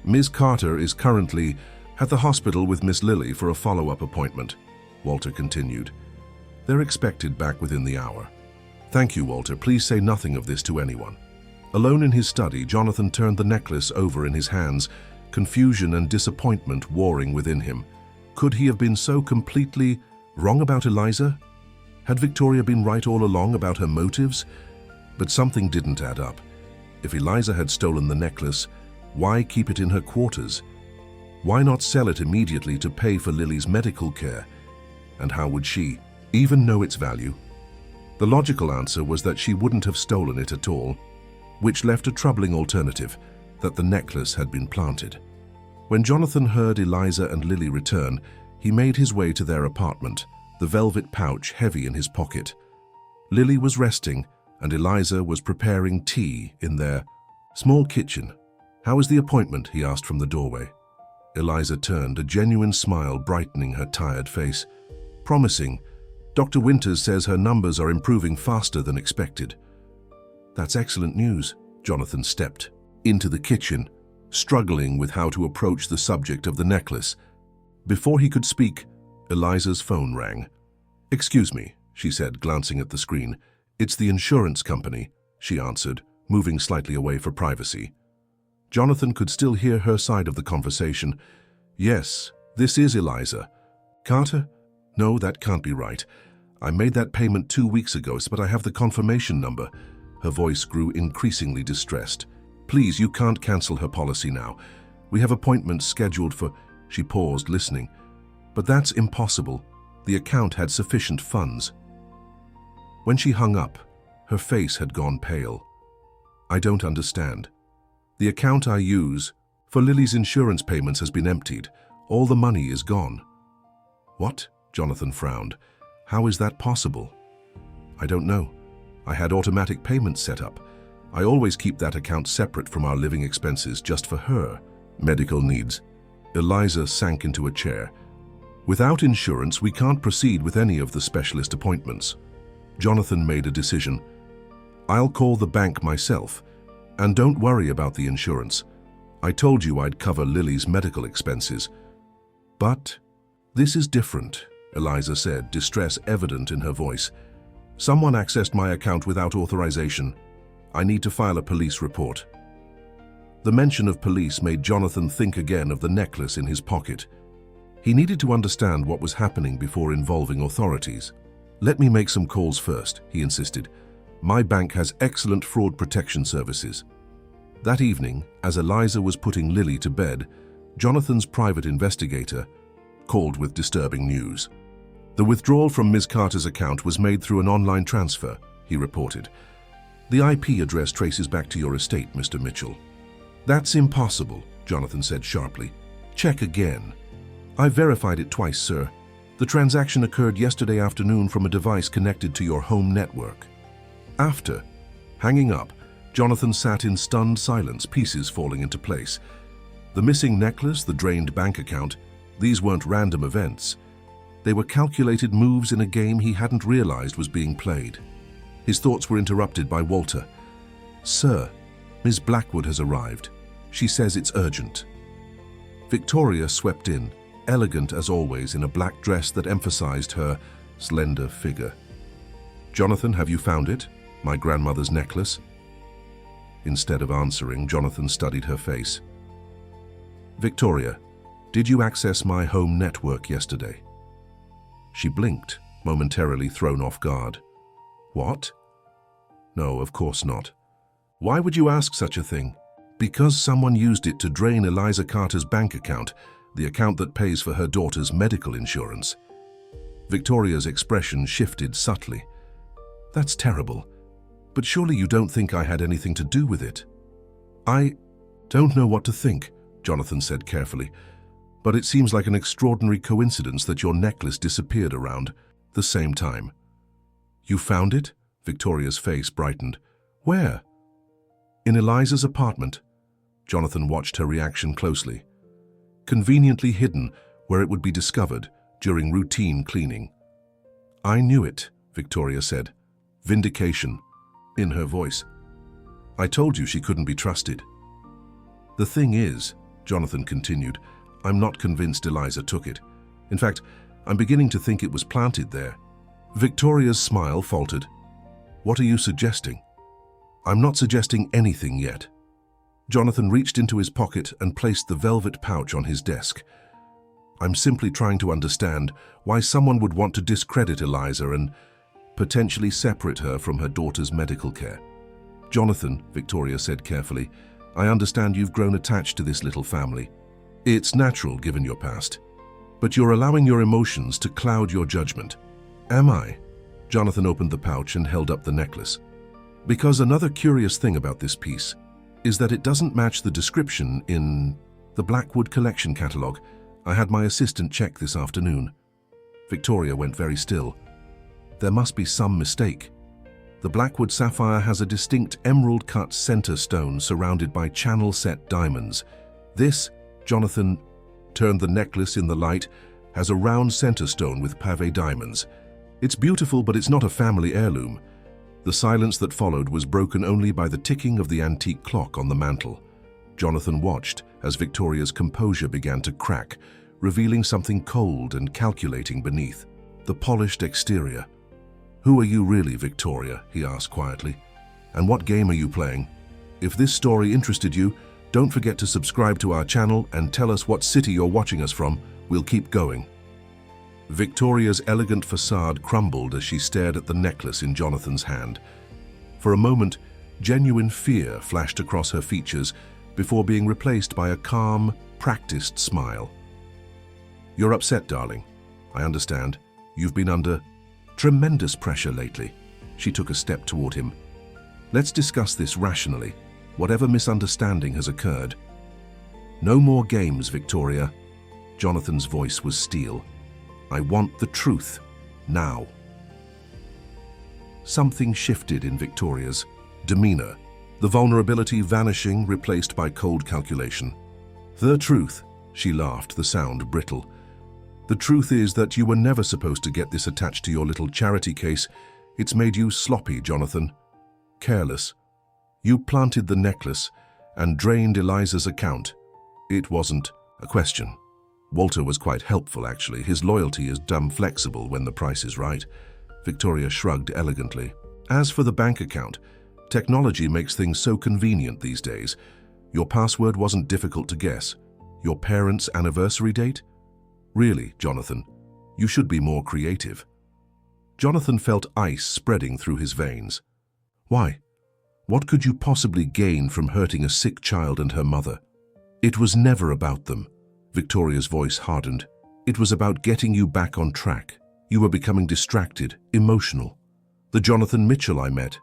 "Ms. Carter is currently at the hospital with Miss Lily for a follow-up appointment," Walter continued. "They're expected back within the hour." "Thank you, Walter. Please say nothing of this to anyone." Alone in his study, Jonathan turned the necklace over in his hands, confusion and disappointment warring within him. Could he have been so completely wrong about Eliza? Had Victoria been right all along about her motives? But something didn't add up. If Eliza had stolen the necklace, why keep it in her quarters? Why not sell it immediately to pay for Lily's medical care? And how would she even know its value? The logical answer was that she wouldn't have stolen it at all, which left a troubling alternative, that the necklace had been planted. When Jonathan heard Eliza and Lily return, he made his way to their apartment, the velvet pouch heavy in his pocket. Lily was resting, and Eliza was preparing tea in their small kitchen. "How was the appointment?" he asked from the doorway. Eliza turned, a genuine smile brightening her tired face. "Promising. Dr. Winters says her numbers are improving faster than expected." "That's excellent news." Jonathan stepped into the kitchen, struggling with how to approach the subject of the necklace. Before he could speak, Eliza's phone rang. "Excuse me," she said, glancing at the screen. "It's the insurance company," she answered, moving slightly away for privacy. Jonathan could still hear her side of the conversation. "Yes, this is Eliza. Carter? No, that can't be right. I made that payment 2 weeks ago, but I have the confirmation number." Her voice grew increasingly distressed. "Please, you can't cancel her policy now. We have appointments scheduled for—" She paused, listening. "But that's impossible. The account had sufficient funds." When she hung up, her face had gone pale. I don't understand. The account I use for Lily's insurance payments has been emptied. All the money is gone. What? Jonathan frowned. How is that possible? I don't know. I had automatic payments set up. I always keep that account separate from our living expenses just for her medical needs. Eliza sank into a chair. Without insurance, we can't proceed with any of the specialist appointments. Jonathan made a decision. I'll call the bank myself, and don't worry about the insurance. I told you I'd cover Lily's medical expenses. But this is different, Eliza said, distress evident in her voice. Someone accessed my account without authorization. I need to file a police report. The mention of police made Jonathan think again of the necklace in his pocket. He needed to understand what was happening before involving authorities. Let me make some calls first, he insisted. My bank has excellent fraud protection services. That evening, as Eliza was putting Lily to bed, Jonathan's private investigator called with disturbing news. The withdrawal from Ms. Carter's account was made through an online transfer, he reported. The IP address traces back to your estate, Mr. Mitchell. That's impossible, Jonathan said sharply. Check again. I verified it twice, sir. The transaction occurred yesterday afternoon from a device connected to your home network. After hanging up, Jonathan sat in stunned silence, pieces falling into place. The missing necklace, the drained bank account, these weren't random events. They were calculated moves in a game he hadn't realized was being played. His thoughts were interrupted by Walter. Sir, Ms. Blackwood has arrived. She says it's urgent. Victoria swept in, elegant as always in a black dress that emphasized her slender figure. Jonathan, have you found it? My grandmother's necklace? Instead of answering, Jonathan studied her face. Victoria, did you access my home network yesterday? She blinked, momentarily thrown off guard. What? No, of course not. Why would you ask such a thing? Because someone used it to drain Eliza Carter's bank account, the account that pays for her daughter's medical insurance. Victoria's expression shifted subtly. That's terrible. But surely you don't think I had anything to do with it? I don't know what to think, Jonathan said carefully, but it seems like an extraordinary coincidence that your necklace disappeared around the same time. You found it? Victoria's face brightened. Where? In Eliza's apartment. Jonathan watched her reaction closely. Conveniently hidden where it would be discovered during routine cleaning. I knew it, Victoria said. Vindication in her voice. I told you she couldn't be trusted. The thing is, Jonathan continued, I'm not convinced Eliza took it. In fact, I'm beginning to think it was planted there. Victoria's smile faltered. What are you suggesting? I'm not suggesting anything yet. Jonathan reached into his pocket and placed the velvet pouch on his desk. I'm simply trying to understand why someone would want to discredit Eliza and potentially separate her from her daughter's medical care. Jonathan, Victoria said carefully, I understand you've grown attached to this little family. It's natural given your past. But you're allowing your emotions to cloud your judgment. Am I? Jonathan opened the pouch and held up the necklace. Because another curious thing about this piece is that it doesn't match the description in the Blackwood collection catalogue. I had my assistant check this afternoon. Victoria went very still. There must be some mistake. The Blackwood sapphire has a distinct emerald-cut center stone surrounded by channel-set diamonds. This, Jonathan turned the necklace in the light, has a round center stone with pavé diamonds. It's beautiful, but it's not a family heirloom. The silence that followed was broken only by the ticking of the antique clock on the mantel. Jonathan watched as Victoria's composure began to crack, revealing something cold and calculating beneath. The polished exterior. Who are you really, Victoria? He asked quietly. And what game are you playing? If this story interested you, don't forget to subscribe to our channel and tell us what city you're watching us from. We'll keep going. Victoria's elegant facade crumbled as she stared at the necklace in Jonathan's hand. For a moment, genuine fear flashed across her features before being replaced by a calm, practiced smile. You're upset, darling. I understand. You've been under tremendous pressure lately. She took a step toward him. Let's discuss this rationally. Whatever misunderstanding has occurred. No more games, Victoria. Jonathan's voice was steel. I want the truth, now. Something shifted in Victoria's demeanor, the vulnerability vanishing, replaced by cold calculation. The truth, she laughed, the sound brittle. The truth is that you were never supposed to get this attached to your little charity case. It's made you sloppy, Jonathan. Careless. You planted the necklace and drained Eliza's account. It wasn't a question. Walter was quite helpful, actually. His loyalty is damn flexible when the price is right. Victoria shrugged elegantly. As for the bank account, technology makes things so convenient these days. Your password wasn't difficult to guess. Your parents' anniversary date? Really, Jonathan, you should be more creative. Jonathan felt ice spreading through his veins. Why? What could you possibly gain from hurting a sick child and her mother? It was never about them. Victoria's voice hardened. It was about getting you back on track. You were becoming distracted, emotional. The Jonathan Mitchell I met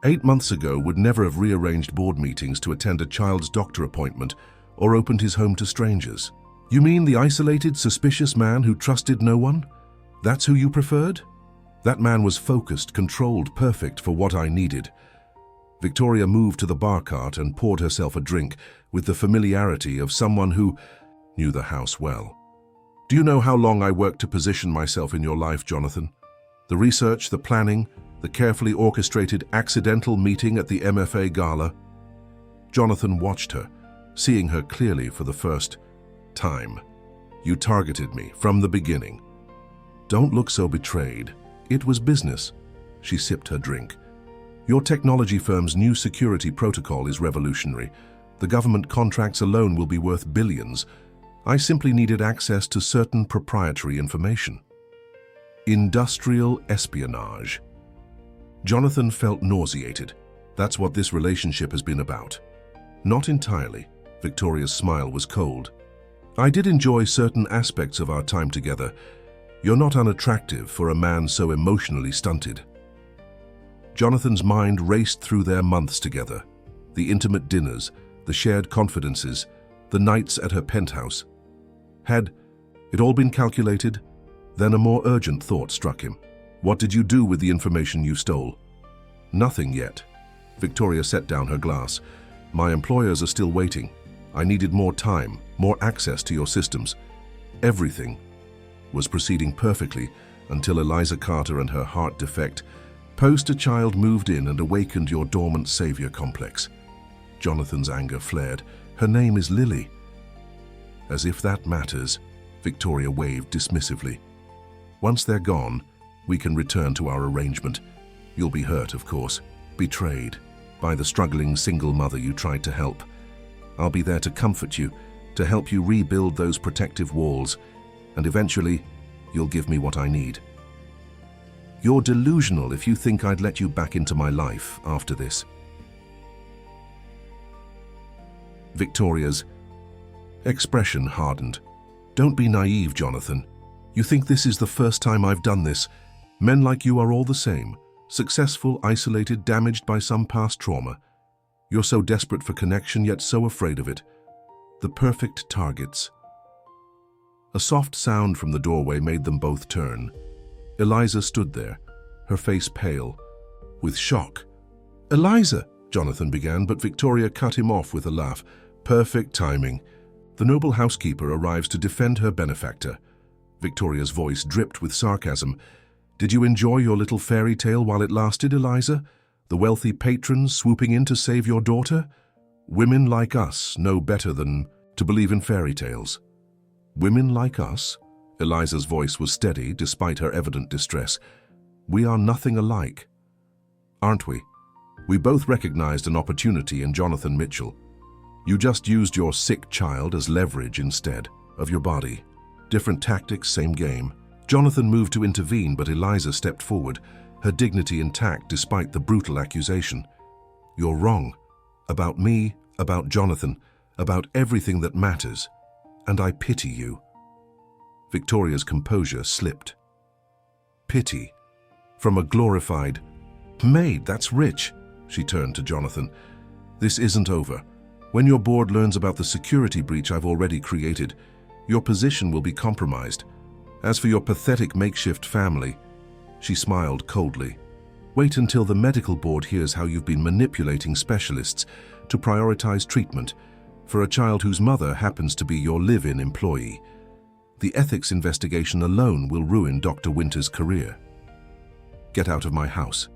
8 months ago would never have rearranged board meetings to attend a child's doctor appointment or opened his home to strangers. You mean the isolated, suspicious man who trusted no one? That's who you preferred? That man was focused, controlled, perfect for what I needed. Victoria moved to the bar cart and poured herself a drink with the familiarity of someone who knew the house well. Do you know how long I worked to position myself in your life, Jonathan? The research, the planning, the carefully orchestrated accidental meeting at the MFA gala. Jonathan watched her, seeing her clearly for the first time. You targeted me from the beginning. Don't look so betrayed. It was business. She sipped her drink. Your technology firm's new security protocol is revolutionary. The government contracts alone will be worth billions. I simply needed access to certain proprietary information. Industrial espionage. Jonathan felt nauseated. That's what this relationship has been about. Not entirely. Victoria's smile was cold. I did enjoy certain aspects of our time together. You're not unattractive for a man so emotionally stunted. Jonathan's mind raced through their months together. The intimate dinners, the shared confidences, the nights at her penthouse. Had it all been calculated? Then a more urgent thought struck him. What did you do with the information you stole? Nothing yet. Victoria set down her glass. My employers are still waiting. I needed more time, more access to your systems. Everything was proceeding perfectly until Eliza Carter and her heart defect poster-child moved in and awakened your dormant savior complex. Jonathan's anger flared. Her name is Lily. As if that matters, Victoria waved dismissively. Once they're gone, we can return to our arrangement. You'll be hurt, of course, betrayed by the struggling single mother you tried to help. I'll be there to comfort you, to help you rebuild those protective walls, and eventually, you'll give me what I need. You're delusional if you think I'd let you back into my life after this. Victoria's expression hardened. Don't be naive, Jonathan. You think this is the first time I've done this. Men like you are all the same. Successful, isolated, damaged by some past trauma. You're so desperate for connection, yet so afraid of it. The perfect targets. A soft sound from the doorway made them both turn. Eliza stood there, her face pale, with shock. Eliza, Jonathan began, but Victoria cut him off with a laugh. Perfect timing. The noble housekeeper arrives to defend her benefactor. Victoria's voice dripped with sarcasm. Did you enjoy your little fairy tale while it lasted, Eliza? The wealthy patrons swooping in to save your daughter? Women like us know better than to believe in fairy tales. Women like us? Eliza's voice was steady despite her evident distress. We are nothing alike. Aren't we? We both recognized an opportunity in Jonathan Mitchell. You just used your sick child as leverage instead of your body. Different tactics, same game. Jonathan moved to intervene, but Eliza stepped forward, her dignity intact despite the brutal accusation. You're wrong. About me, about Jonathan, about everything that matters. And I pity you. Victoria's composure slipped. Pity. From a glorified Maid, that's rich. She turned to Jonathan. This isn't over. When your board learns about the security breach I've already created, your position will be compromised. As for your pathetic makeshift family, she smiled coldly. Wait until the medical board hears how you've been manipulating specialists to prioritize treatment for a child whose mother happens to be your live-in employee. The ethics investigation alone will ruin Dr. Winter's career. Get out of my house.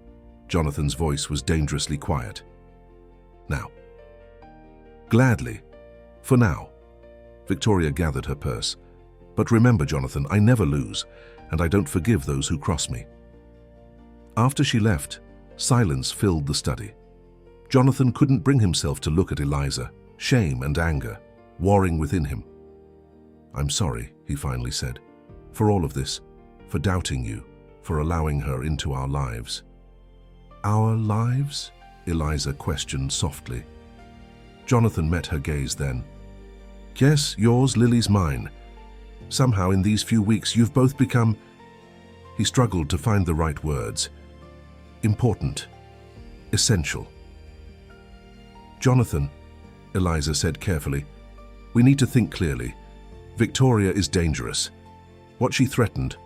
Jonathan's voice was dangerously quiet. Now. Gladly. For now. Victoria gathered her purse. But remember, Jonathan, I never lose, and I don't forgive those who cross me. After she left, silence filled the study. Jonathan couldn't bring himself to look at Eliza, shame and anger warring within him. I'm sorry, he finally said, for all of this, for doubting you, for allowing her into our lives. Our lives? Eliza questioned softly. Jonathan met her gaze then. Yes, yours, Lily's, mine. Somehow in these few weeks you've both become... He struggled to find the right words. Important. Essential. Jonathan, Eliza said carefully, we need to think clearly. Victoria is dangerous. What she threatened,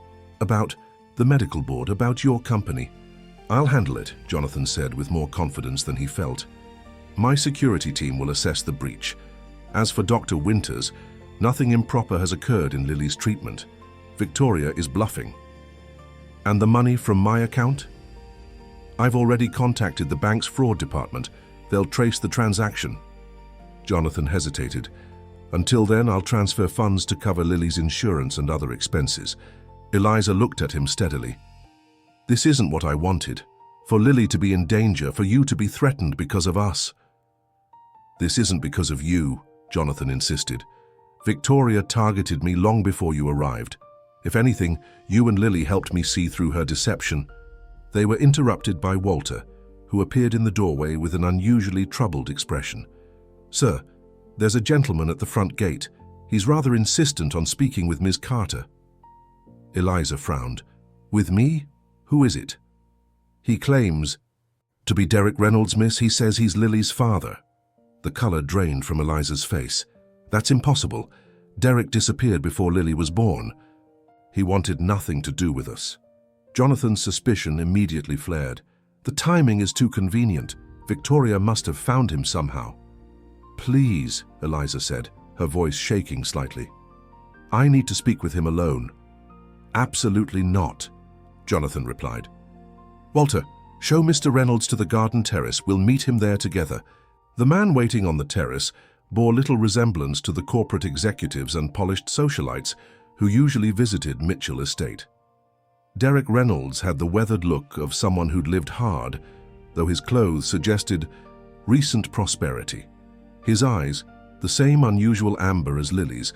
about the medical board, about your company. I'll handle it, Jonathan said with more confidence than he felt. My security team will assess the breach. As for Dr. Winters, nothing improper has occurred in Lily's treatment. Victoria is bluffing. And the money from my account? I've already contacted the bank's fraud department. They'll trace the transaction. Jonathan hesitated. Until then, I'll transfer funds to cover Lily's insurance and other expenses. Eliza looked at him steadily. This isn't what I wanted. For Lily to be in danger, for you to be threatened because of us. This isn't because of you, Jonathan insisted. Victoria targeted me long before you arrived. If anything, you and Lily helped me see through her deception. They were interrupted by Walter, who appeared in the doorway with an unusually troubled expression. Sir, there's a gentleman at the front gate. He's rather insistent on speaking with Ms. Carter. Eliza frowned. With me? Who is it? He claims to be Derek Reynolds, miss. He says he's Lily's father. The color drained from Eliza's face. That's impossible. Derek disappeared before Lily was born. He wanted nothing to do with us. Jonathan's suspicion immediately flared. The timing is too convenient. Victoria must have found him somehow. Please, Eliza said, her voice shaking slightly. I need to speak with him alone. Absolutely not, Jonathan replied. Walter, show Mr. Reynolds to the garden terrace. We'll meet him there together. The man waiting on the terrace bore little resemblance to the corporate executives and polished socialites who usually visited Mitchell Estate. Derek Reynolds had the weathered look of someone who'd lived hard, though his clothes suggested recent prosperity. His eyes, the same unusual amber as Lily's,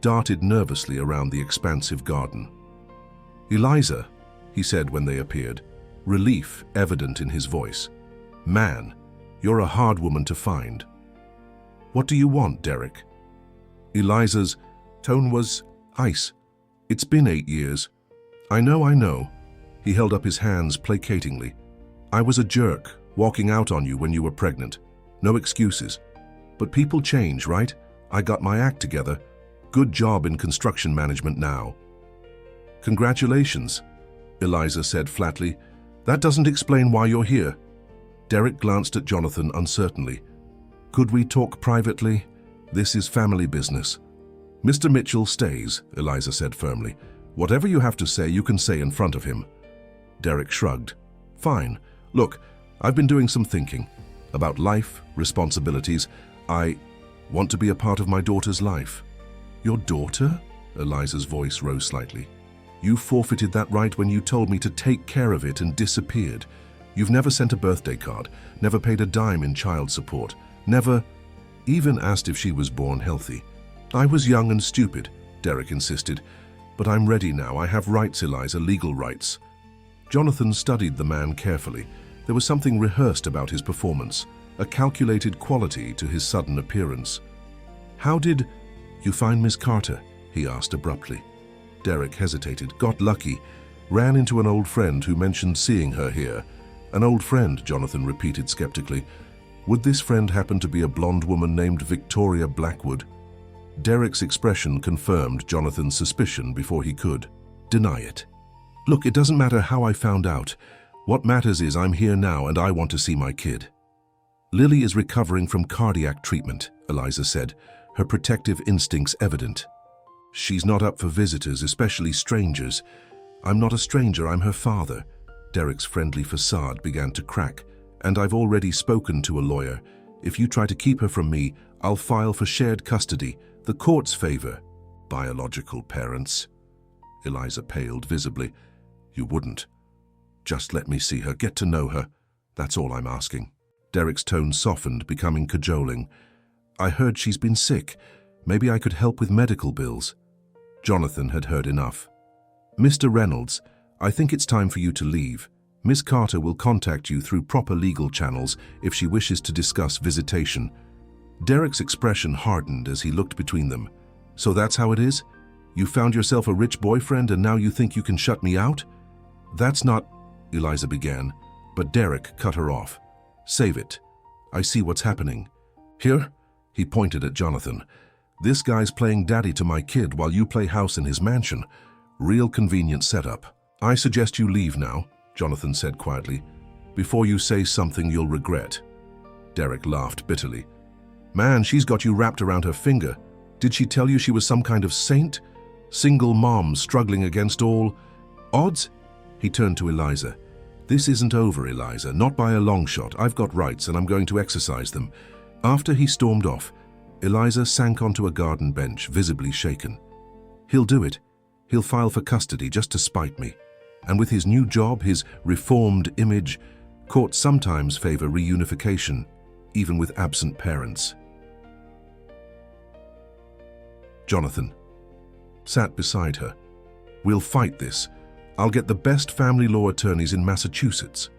darted nervously around the expansive garden. Eliza, he said when they appeared, relief evident in his voice. Man, you're a hard woman to find. What do you want, Derek? Eliza's tone was ice. It's been 8 years. I know. He held up his hands placatingly. I was a jerk, walking out on you when you were pregnant. No excuses. But people change, right? I got my act together. Good job in construction management now. Congratulations, Eliza said flatly. That doesn't explain why you're here. Derek glanced at Jonathan uncertainly. Could we talk privately? This is family business. Mr. Mitchell stays, Eliza said firmly. Whatever you have to say, you can say in front of him. Derek shrugged. Fine. Look, I've been doing some thinking about life, responsibilities. I want to be a part of my daughter's life. Your daughter? Eliza's voice rose slightly. You forfeited that right when you told me to take care of it and disappeared. You've never sent a birthday card, never paid a dime in child support, never even asked if she was born healthy. I was young and stupid, Derek insisted. But I'm ready now. I have rights, Eliza, legal rights. Jonathan studied the man carefully. There was something rehearsed about his performance, a calculated quality to his sudden appearance. How did you find Miss Carter? He asked abruptly. Derek hesitated, got lucky, ran into an old friend who mentioned seeing her here. An old friend, Jonathan repeated skeptically. Would this friend happen to be a blonde woman named Victoria Blackwood? Derek's expression confirmed Jonathan's suspicion before he could deny it. Look, it doesn't matter how I found out. What matters is I'm here now and I want to see my kid. Lily is recovering from cardiac treatment, Eliza said, her protective instincts evident. She's not up for visitors, especially strangers. I'm not a stranger, I'm her father. Derek's friendly facade began to crack. And I've already spoken to a lawyer. If you try to keep her from me, I'll file for shared custody, the court's favor. Biological parents. Eliza paled visibly. You wouldn't. Just let me see her, get to know her. That's all I'm asking. Derek's tone softened, becoming cajoling. I heard she's been sick. Maybe I could help with medical bills. Jonathan had heard enough. Mr. Reynolds, I think it's time for you to leave. Miss Carter will contact you through proper legal channels if she wishes to discuss visitation. Derek's expression hardened as he looked between them. So that's how it is? You found yourself a rich boyfriend and now you think you can shut me out? That's not, Eliza began, but Derek cut her off. Save it. I see what's happening. Here? He pointed at Jonathan. This guy's playing daddy to my kid while you play house in his mansion. Real convenient setup. I suggest you leave now, Jonathan said quietly. Before you say something you'll regret. Derek laughed bitterly. Man, she's got you wrapped around her finger. Did she tell you she was some kind of saint? Single mom struggling against all odds? He turned to Eliza. This isn't over, Eliza, not by a long shot. I've got rights and I'm going to exercise them. After he stormed off, Eliza sank onto a garden bench, visibly shaken. He'll do it. He'll file for custody just to spite me. And with his new job, his reformed image, courts sometimes favor reunification, even with absent parents. Jonathan sat beside her. We'll fight this. I'll get the best family law attorneys in Massachusetts.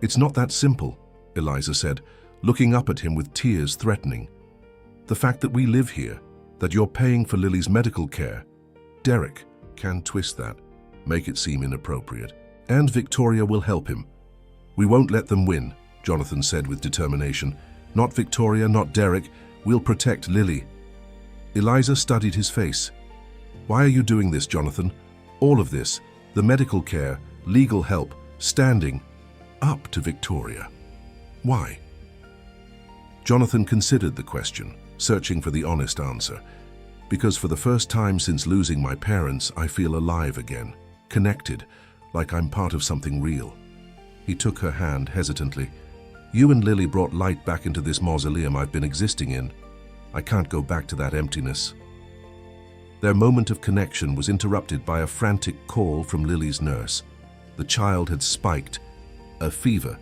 It's not that simple, Eliza said, looking up at him with tears threatening. The fact that we live here, that you're paying for Lily's medical care, Derek can twist that, make it seem inappropriate. And Victoria will help him. We won't let them win, Jonathan said with determination. Not Victoria, not Derek. We'll protect Lily. Eliza studied his face. Why are you doing this, Jonathan? All of this, the medical care, legal help, standing up to Victoria. Why? Jonathan considered the question, searching for the honest answer. Because for the first time since losing my parents, I feel alive again, connected, like I'm part of something real. He took her hand hesitantly. You and Lily brought light back into this mausoleum I've been existing in. I can't go back to that emptiness. Their moment of connection was interrupted by a frantic call from Lily's nurse. The child had spiked a fever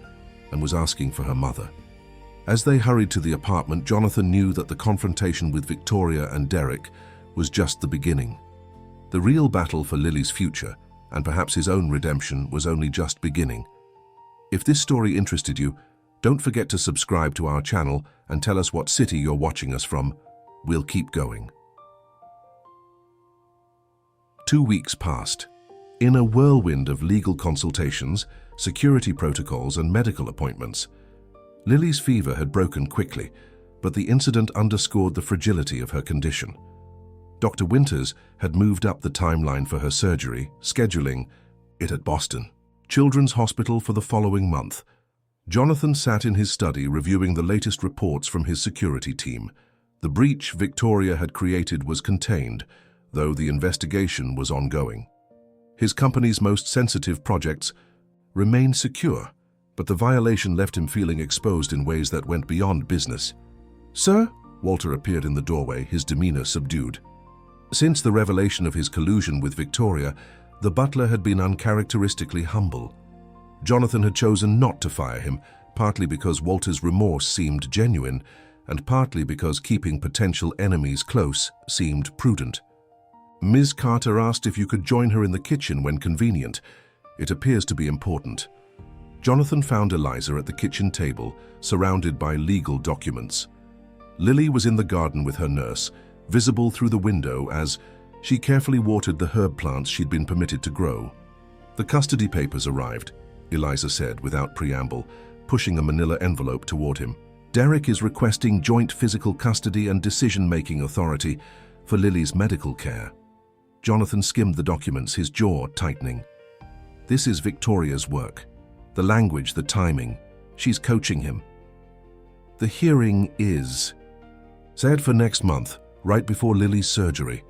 and was asking for her mother. As they hurried to the apartment, Jonathan knew that the confrontation with Victoria and Derek was just the beginning. The real battle for Lily's future, and perhaps his own redemption, was only just beginning. If this story interested you, don't forget to subscribe to our channel and tell us what city you're watching us from. We'll keep going. 2 weeks passed. In a whirlwind of legal consultations, security protocols, and medical appointments, Lily's fever had broken quickly, but the incident underscored the fragility of her condition. Dr. Winters had moved up the timeline for her surgery, scheduling it at Boston Children's Hospital for the following month. Jonathan sat in his study reviewing the latest reports from his security team. The breach Victoria had created was contained, though the investigation was ongoing. His company's most sensitive projects remained secure, but the violation left him feeling exposed in ways that went beyond business. Sir? Walter appeared in the doorway, his demeanor subdued. Since the revelation of his collusion with Victoria, the butler had been uncharacteristically humble. Jonathan had chosen not to fire him, partly because Walter's remorse seemed genuine, and partly because keeping potential enemies close seemed prudent. Ms. Carter asked if you could join her in the kitchen when convenient. It appears to be important. Jonathan found Eliza at the kitchen table, surrounded by legal documents. Lily was in the garden with her nurse, visible through the window as she carefully watered the herb plants she'd been permitted to grow. The custody papers arrived, Eliza said without preamble, pushing a manila envelope toward him. Derek is requesting joint physical custody and decision-making authority for Lily's medical care. Jonathan skimmed the documents, his jaw tightening. This is Victoria's work. The language, the timing. She's coaching him. The hearing is set for next month, right before Lily's surgery.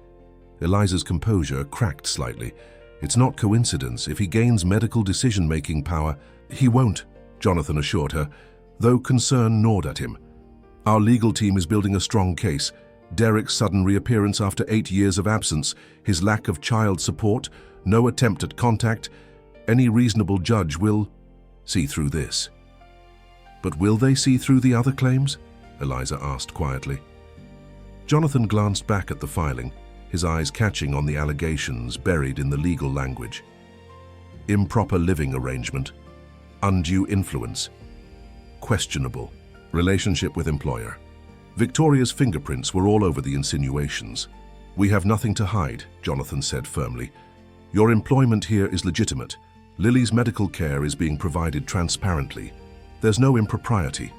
Eliza's composure cracked slightly. It's not coincidence. If he gains medical decision-making power, he won't, Jonathan assured her, though concern gnawed at him. Our legal team is building a strong case. Derek's sudden reappearance after 8 years of absence, his lack of child support, no attempt at contact. Any reasonable judge will see through this. But will they see through the other claims? Eliza asked quietly. Jonathan glanced back at the filing, his eyes catching on the allegations buried in the legal language. Improper living arrangement, undue influence, questionable relationship with employer. Victoria's fingerprints were all over the insinuations. We have nothing to hide, Jonathan said firmly. Your employment here is legitimate. Lily's medical care is being provided transparently. There's no impropriety.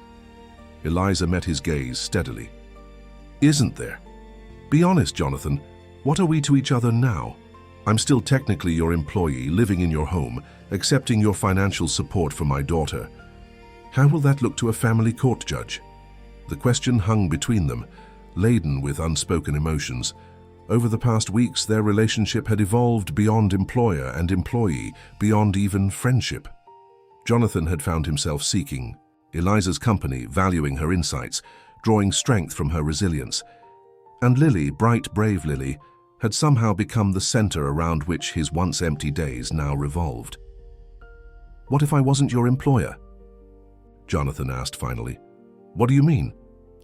Eliza met his gaze steadily. Isn't there? Be honest, Jonathan. What are we to each other now? I'm still technically your employee, living in your home, accepting your financial support for my daughter. How will that look to a family court judge? The question hung between them, laden with unspoken emotions. Over the past weeks, their relationship had evolved beyond employer and employee, beyond even friendship. Jonathan had found himself seeking Eliza's company, valuing her insights, drawing strength from her resilience. And Lily, bright, brave Lily, had somehow become the center around which his once empty days now revolved. What if I wasn't your employer? Jonathan asked finally. What do you mean?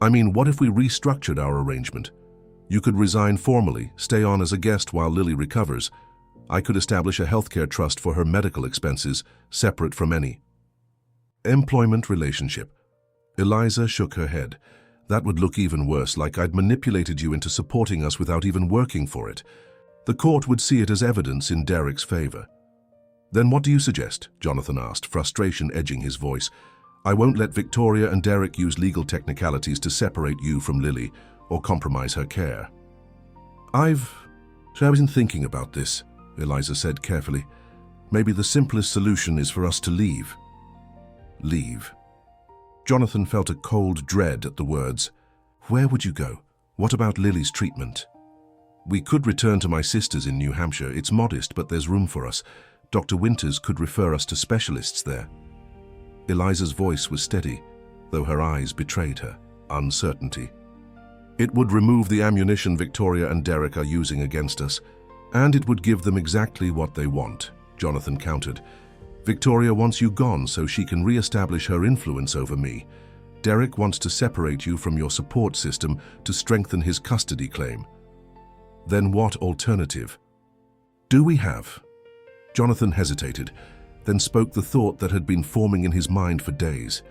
I mean, what if we restructured our arrangement? You could resign formally, stay on as a guest while Lily recovers. I could establish a healthcare trust for her medical expenses, separate from any employment relationship. Eliza shook her head. That would look even worse, like I'd manipulated you into supporting us without even working for it. The court would see it as evidence in Derek's favor. Then what do you suggest? Jonathan asked, frustration edging his voice. I won't let Victoria and Derek use legal technicalities to separate you from Lily or compromise her care. I've been thinking about this, Eliza said carefully. Maybe the simplest solution is for us to leave. Leave. Jonathan felt a cold dread at the words. Where would you go? What about Lily's treatment? We could return to my sister's in New Hampshire. It's modest, but there's room for us. Dr. Winters could refer us to specialists there. Eliza's voice was steady, though her eyes betrayed her uncertainty. It would remove the ammunition Victoria and Derek are using against us, and it would give them exactly what they want, Jonathan countered. Victoria wants you gone so she can re-establish her influence over me. Derek wants to separate you from your support system to strengthen his custody claim. Then what alternative do we have? Jonathan hesitated, then spoke the thought that had been forming in his mind for days.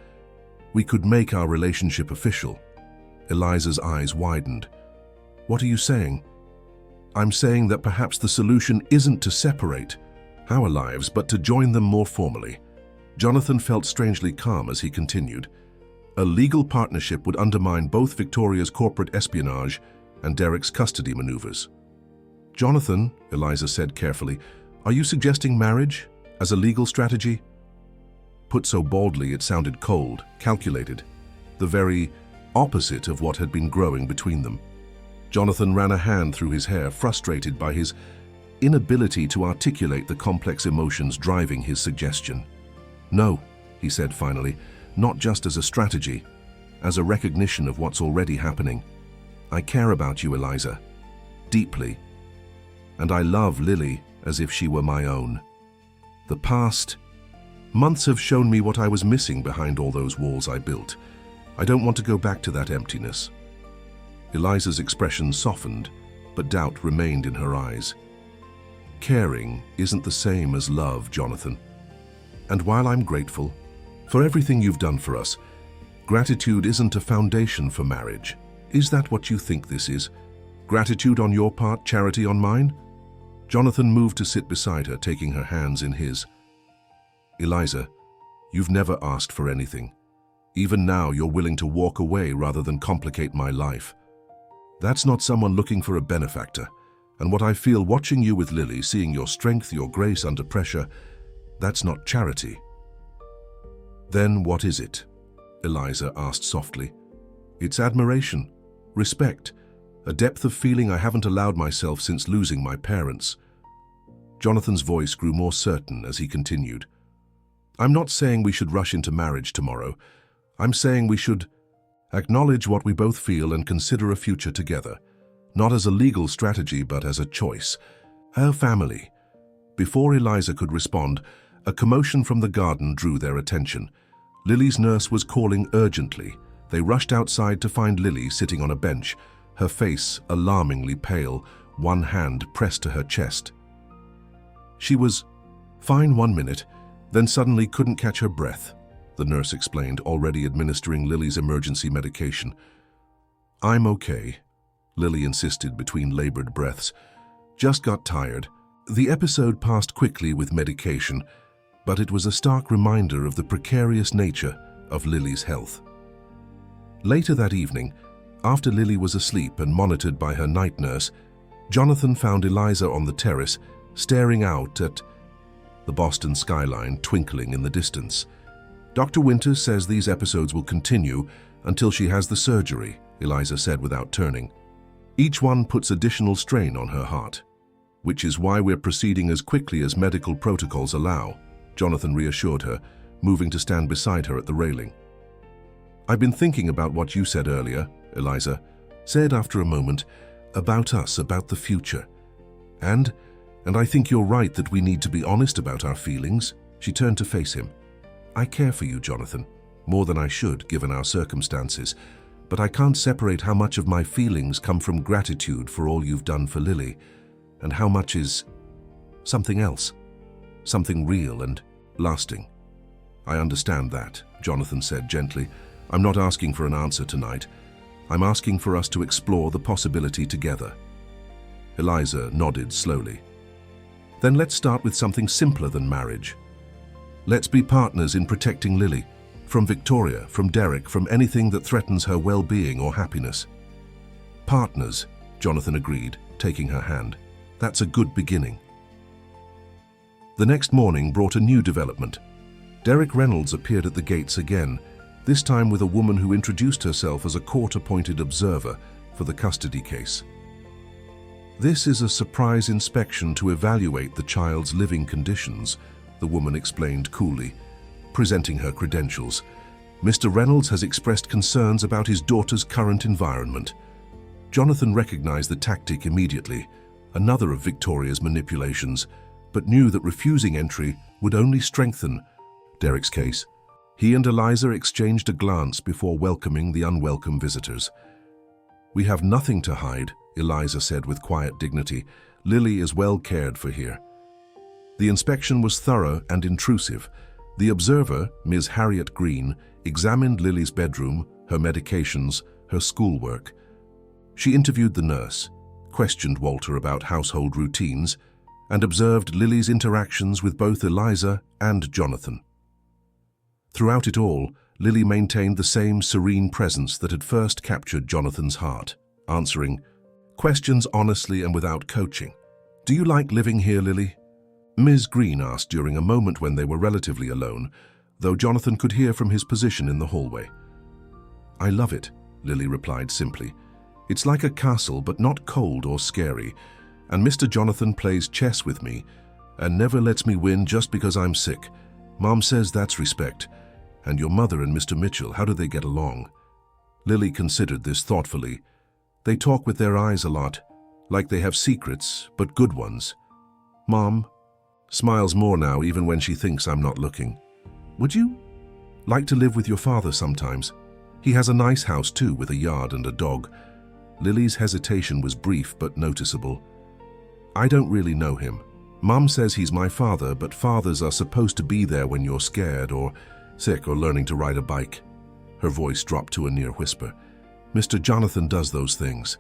We could make our relationship official. Eliza's eyes widened. What are you saying? I'm saying that perhaps the solution isn't to separate our lives, but to join them more formally. Jonathan felt strangely calm as he continued. A legal partnership would undermine both Victoria's corporate espionage and Derek's custody maneuvers. Jonathan, Eliza said carefully, are you suggesting marriage as a legal strategy? Put so baldly, it sounded cold, calculated, the very opposite of what had been growing between them. Jonathan ran a hand through his hair, frustrated by his inability to articulate the complex emotions driving his suggestion. No, he said finally, not just as a strategy, as a recognition of what's already happening. I care about you, Eliza, deeply, and I love Lily as if she were my own. The past months have shown me what I was missing behind all those walls I built. I don't want to go back to that emptiness. Eliza's expression softened, but doubt remained in her eyes. Caring isn't the same as love, Jonathan. And while I'm grateful for everything you've done for us, gratitude isn't a foundation for marriage. Is that what you think this is? Gratitude on your part, charity on mine? Jonathan moved to sit beside her, taking her hands in his. Eliza, you've never asked for anything. Even now, you're willing to walk away rather than complicate my life. That's not someone looking for a benefactor. And what I feel watching you with Lily, seeing your strength, your grace under pressure, that's not charity. Then what is it? Eliza asked softly. It's admiration, respect, a depth of feeling I haven't allowed myself since losing my parents. Jonathan's voice grew more certain as he continued. I'm not saying we should rush into marriage tomorrow. I'm saying we should acknowledge what we both feel and consider a future together, not as a legal strategy but as a choice. Our family. Before Eliza could respond, a commotion from the garden drew their attention. Lily's nurse was calling urgently. They rushed outside to find Lily sitting on a bench, her face alarmingly pale, one hand pressed to her chest. She was fine 1 minute, then suddenly couldn't catch her breath, the nurse explained, already administering Lily's emergency medication. I'm okay, Lily insisted between labored breaths. Just got tired. The episode passed quickly with medication, but it was a stark reminder of the precarious nature of Lily's health. Later that evening, after Lily was asleep and monitored by her night nurse, Jonathan found Eliza on the terrace, staring out at the Boston skyline twinkling in the distance. Dr. Winters says these episodes will continue until she has the surgery, Eliza said without turning. Each one puts additional strain on her heart, which is why we're proceeding as quickly as medical protocols allow, Jonathan reassured her, moving to stand beside her at the railing. I've been thinking about what you said earlier, Eliza said after a moment, about us, about the future. And I think you're right that we need to be honest about our feelings. She turned to face him. I care for you, Jonathan, more than I should given our circumstances, but I can't separate how much of my feelings come from gratitude for all you've done for Lily, and how much is something else, something real and lasting. I understand that, Jonathan said gently. I'm not asking for an answer tonight. I'm asking for us to explore the possibility together. Eliza nodded slowly. Then let's start with something simpler than marriage. Let's be partners in protecting Lily, from Victoria, from Derek, from anything that threatens her well-being or happiness. Partners, Jonathan agreed, taking her hand. That's a good beginning. The next morning brought a new development. Derek Reynolds appeared at the gates again, this time with a woman who introduced herself as a court-appointed observer for the custody case. This is a surprise inspection to evaluate the child's living conditions, the woman explained coolly, presenting her credentials. Mr. Reynolds has expressed concerns about his daughter's current environment. Jonathan recognized the tactic immediately, another of Victoria's manipulations, but knew that refusing entry would only strengthen Derek's case. He and Eliza exchanged a glance before welcoming the unwelcome visitors. We have nothing to hide, Eliza said with quiet dignity. Lily is well cared for here. The inspection was thorough and intrusive. The observer, Ms. Harriet Green, examined Lily's bedroom, her medications, her schoolwork. She interviewed the nurse, questioned Walter about household routines, and observed Lily's interactions with both Eliza and Jonathan. Throughout it all, Lily maintained the same serene presence that had first captured Jonathan's heart, answering questions honestly and without coaching. Do you like living here, Lily? Ms. Green asked during a moment when they were relatively alone, though Jonathan could hear from his position in the hallway. I love it, Lily replied simply. It's like a castle, but not cold or scary, and Mr. Jonathan plays chess with me and never lets me win just because I'm sick. Mom says that's respect. And your mother and Mr. Mitchell, how do they get along? Lily considered this thoughtfully. They talk with their eyes a lot, like they have secrets, but good ones. Mom smiles more now even when she thinks I'm not looking. Would you like to live with your father sometimes? He has a nice house too, with a yard and a dog. Lily's hesitation was brief but noticeable. I don't really know him. Mom says he's my father, but fathers are supposed to be there when you're scared or sick or learning to ride a bike. Her voice dropped to a near whisper. Mr. Jonathan does those things.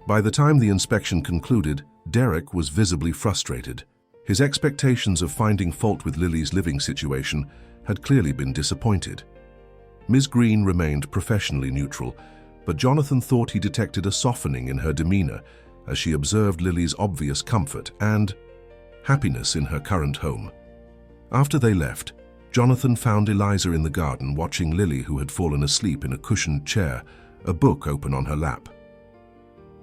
By the time the inspection concluded, Derek was visibly frustrated. His expectations of finding fault with Lily's living situation had clearly been disappointed. Ms. Green remained professionally neutral, but Jonathan thought he detected a softening in her demeanor as she observed Lily's obvious comfort and happiness in her current home. After they left, Jonathan found Eliza in the garden watching Lily, who had fallen asleep in a cushioned chair, a book open on her lap.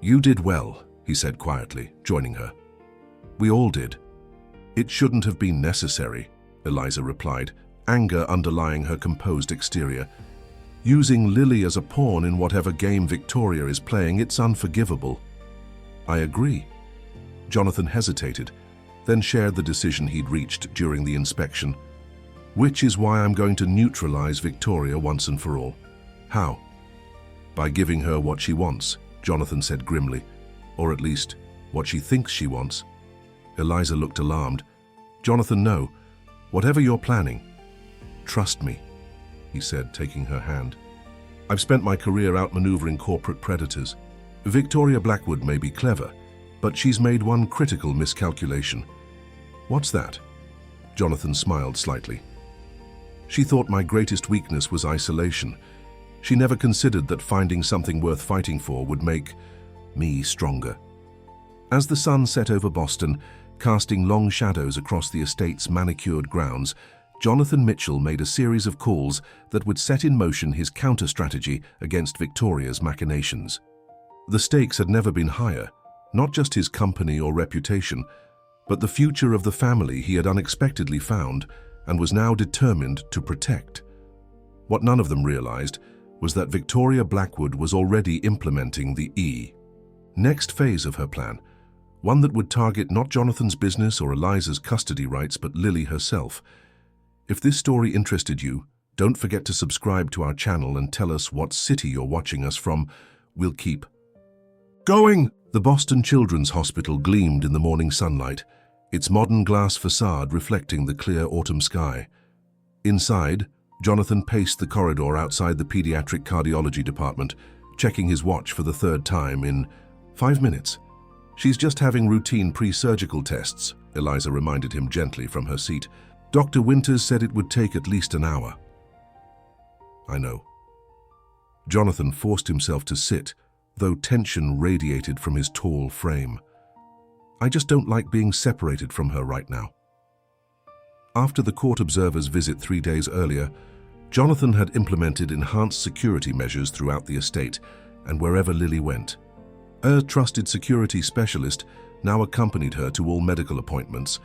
"You did well," he said quietly, joining her. "We all did." "It shouldn't have been necessary," Eliza replied, anger underlying her composed exterior. "Using Lily as a pawn in whatever game Victoria is playing, it's unforgivable." "I agree." Jonathan hesitated, then shared the decision he'd reached during the inspection. "Which is why I'm going to neutralize Victoria once and for all." "How?" "By giving her what she wants," Jonathan said grimly. "Or at least, what she thinks she wants." Eliza looked alarmed. "Jonathan, no. Whatever you're planning, trust me," he said, taking her hand. "I've spent my career outmaneuvering corporate predators. Victoria Blackwood may be clever, but she's made one critical miscalculation." "What's that?" Jonathan smiled slightly. "She thought my greatest weakness was isolation. She never considered that finding something worth fighting for would make me stronger." As the sun set over Boston, casting long shadows across the estate's manicured grounds, Jonathan Mitchell made a series of calls that would set in motion his counter-strategy against Victoria's machinations. The stakes had never been higher, not just his company or reputation, but the future of the family he had unexpectedly found and was now determined to protect. What none of them realized was that Victoria Blackwood was already implementing the next phase of her plan, one that would target not Jonathan's business or Eliza's custody rights, but Lily herself. If this story interested you, don't forget to subscribe to our channel and tell us what city you're watching us from. We'll keep going. The Boston Children's Hospital gleamed in the morning sunlight, its modern glass facade reflecting the clear autumn sky. Inside, Jonathan paced the corridor outside the pediatric cardiology department, checking his watch for the third time in 5 minutes. "She's just having routine pre-surgical tests," Eliza reminded him gently from her seat. "Dr. Winters said it would take at least an hour." "I know." Jonathan forced himself to sit, though tension radiated from his tall frame. "I just don't like being separated from her right now." After the court observer's visit 3 days earlier, Jonathan had implemented enhanced security measures throughout the estate and wherever Lily went. A trusted security specialist now accompanied her to all medical appointments,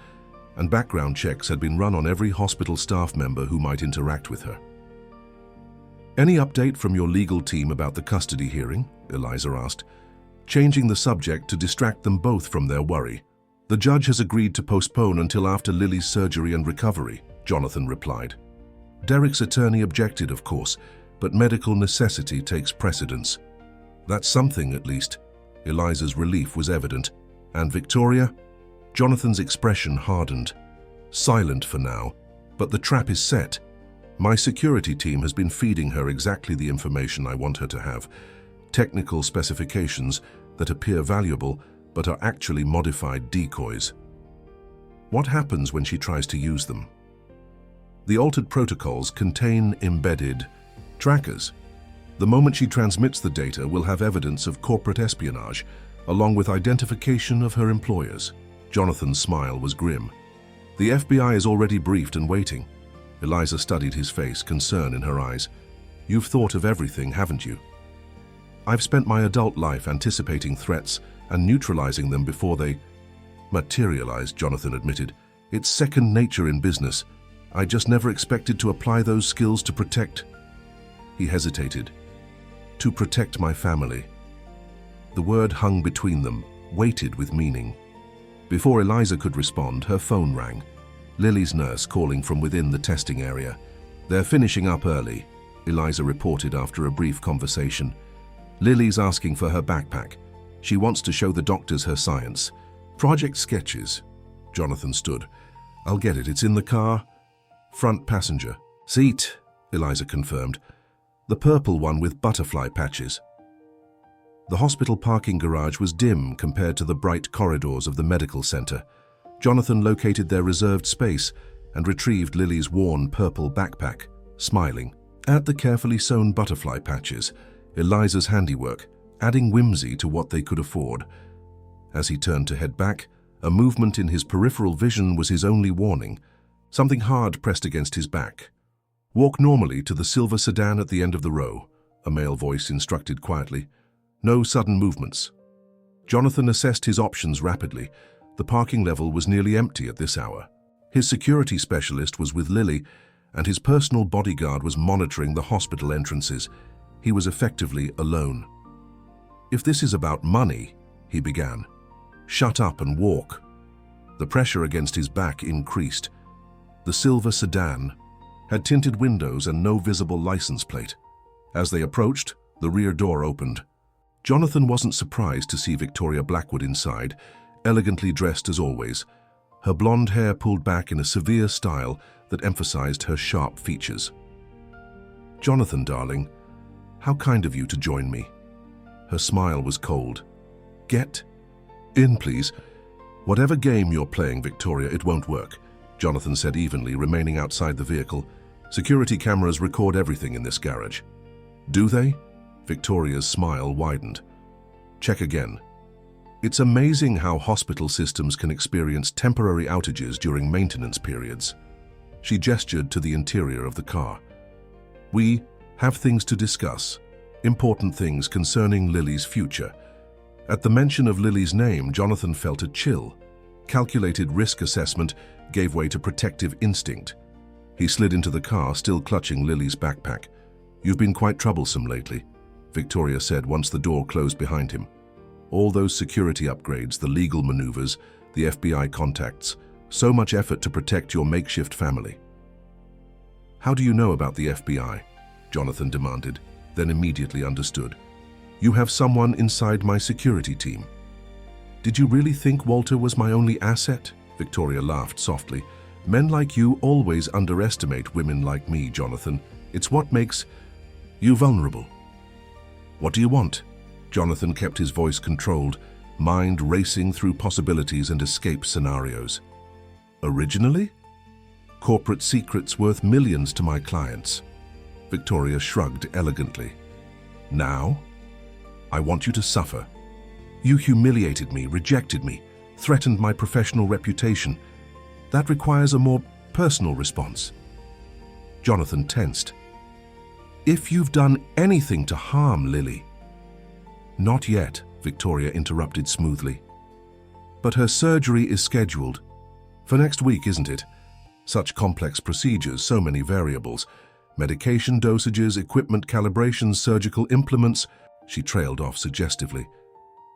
and background checks had been run on every hospital staff member who might interact with her. "Any update from your legal team about the custody hearing?" Eliza asked, changing the subject to distract them both from their worry. "The judge has agreed to postpone until after Lily's surgery and recovery," Jonathan replied. "Derek's attorney objected, of course, but medical necessity takes precedence." "That's something, at least." Eliza's relief was evident. "And Victoria?" Jonathan's expression hardened. "Silent for now, but the trap is set. My security team has been feeding her exactly the information I want her to have. Technical specifications that appear valuable but are actually modified decoys." "What happens when she tries to use them?" "The altered protocols contain embedded trackers. The moment she transmits the data, we'll have evidence of corporate espionage, along with identification of her employers." Jonathan's smile was grim. "The FBI is already briefed and waiting." Eliza studied his face, concern in her eyes. "You've thought of everything, haven't you?" "I've spent my adult life anticipating threats and neutralizing them before they materialized," Jonathan admitted. "It's second nature in business. I just never expected to apply those skills to protect—" He hesitated. "To protect my family." The word hung between them, weighted with meaning. Before Eliza could respond, her phone rang. Lily's nurse calling from within the testing area. "They're finishing up early," Eliza reported after a brief conversation. "Lily's asking for her backpack. She wants to show the doctors her science." "Project sketches." Jonathan stood. "I'll get it. It's in the car." "Front passenger." "Seat," Eliza confirmed. "The purple one with butterfly patches." The hospital parking garage was dim compared to the bright corridors of the medical center. Jonathan located their reserved space and retrieved Lily's worn purple backpack, smiling. At the carefully sewn butterfly patches, Eliza's handiwork, adding whimsy to what they could afford. As he turned to head back, a movement in his peripheral vision was his only warning. Something hard pressed against his back. "Walk normally to the silver sedan at the end of the row," a male voice instructed quietly. "No sudden movements." Jonathan assessed his options rapidly. The parking level was nearly empty at this hour. His security specialist was with Lily, and his personal bodyguard was monitoring the hospital entrances. He was effectively alone. "If this is about money," he began. "Shut up and walk." The pressure against his back increased. The silver sedan had tinted windows and no visible license plate. As they approached, the rear door opened. Jonathan wasn't surprised to see Victoria Blackwood inside, elegantly dressed as always, her blonde hair pulled back in a severe style that emphasized her sharp features. "Jonathan, darling, how kind of you to join me." Her smile was cold. "Get in, please." "Whatever game you're playing, Victoria, it won't work," Jonathan said evenly, remaining outside the vehicle. "Security cameras record everything in this garage." "Do they?" Victoria's smile widened. "Check again." "It's amazing how hospital systems can experience temporary outages during maintenance periods." She gestured to the interior of the car. "We have things to discuss, important things concerning Lily's future." At the mention of Lily's name, Jonathan felt a chill. Calculated risk assessment gave way to protective instinct. He slid into the car, still clutching Lily's backpack. "You've been quite troublesome lately," Victoria said once the door closed behind him. "All those security upgrades, the legal maneuvers, the FBI contacts, so much effort to protect your makeshift family." "How do you know about the FBI?" Jonathan demanded, then immediately understood. "You have someone inside my security team." "Did you really think Walter was my only asset?" Victoria laughed softly. "Men like you always underestimate women like me, Jonathan. It's what makes you vulnerable." "What do you want?" Jonathan kept his voice controlled, mind racing through possibilities and escape scenarios. "Originally? Corporate secrets worth millions to my clients." Victoria shrugged elegantly. "Now? I want you to suffer. You humiliated me, rejected me, threatened my professional reputation. That requires a more personal response." Jonathan tensed. "If you've done anything to harm Lily—" "Not yet," Victoria interrupted smoothly. "But her surgery is scheduled. For next week, isn't it? Such complex procedures, so many variables. Medication dosages, equipment calibrations, surgical implements." She trailed off suggestively.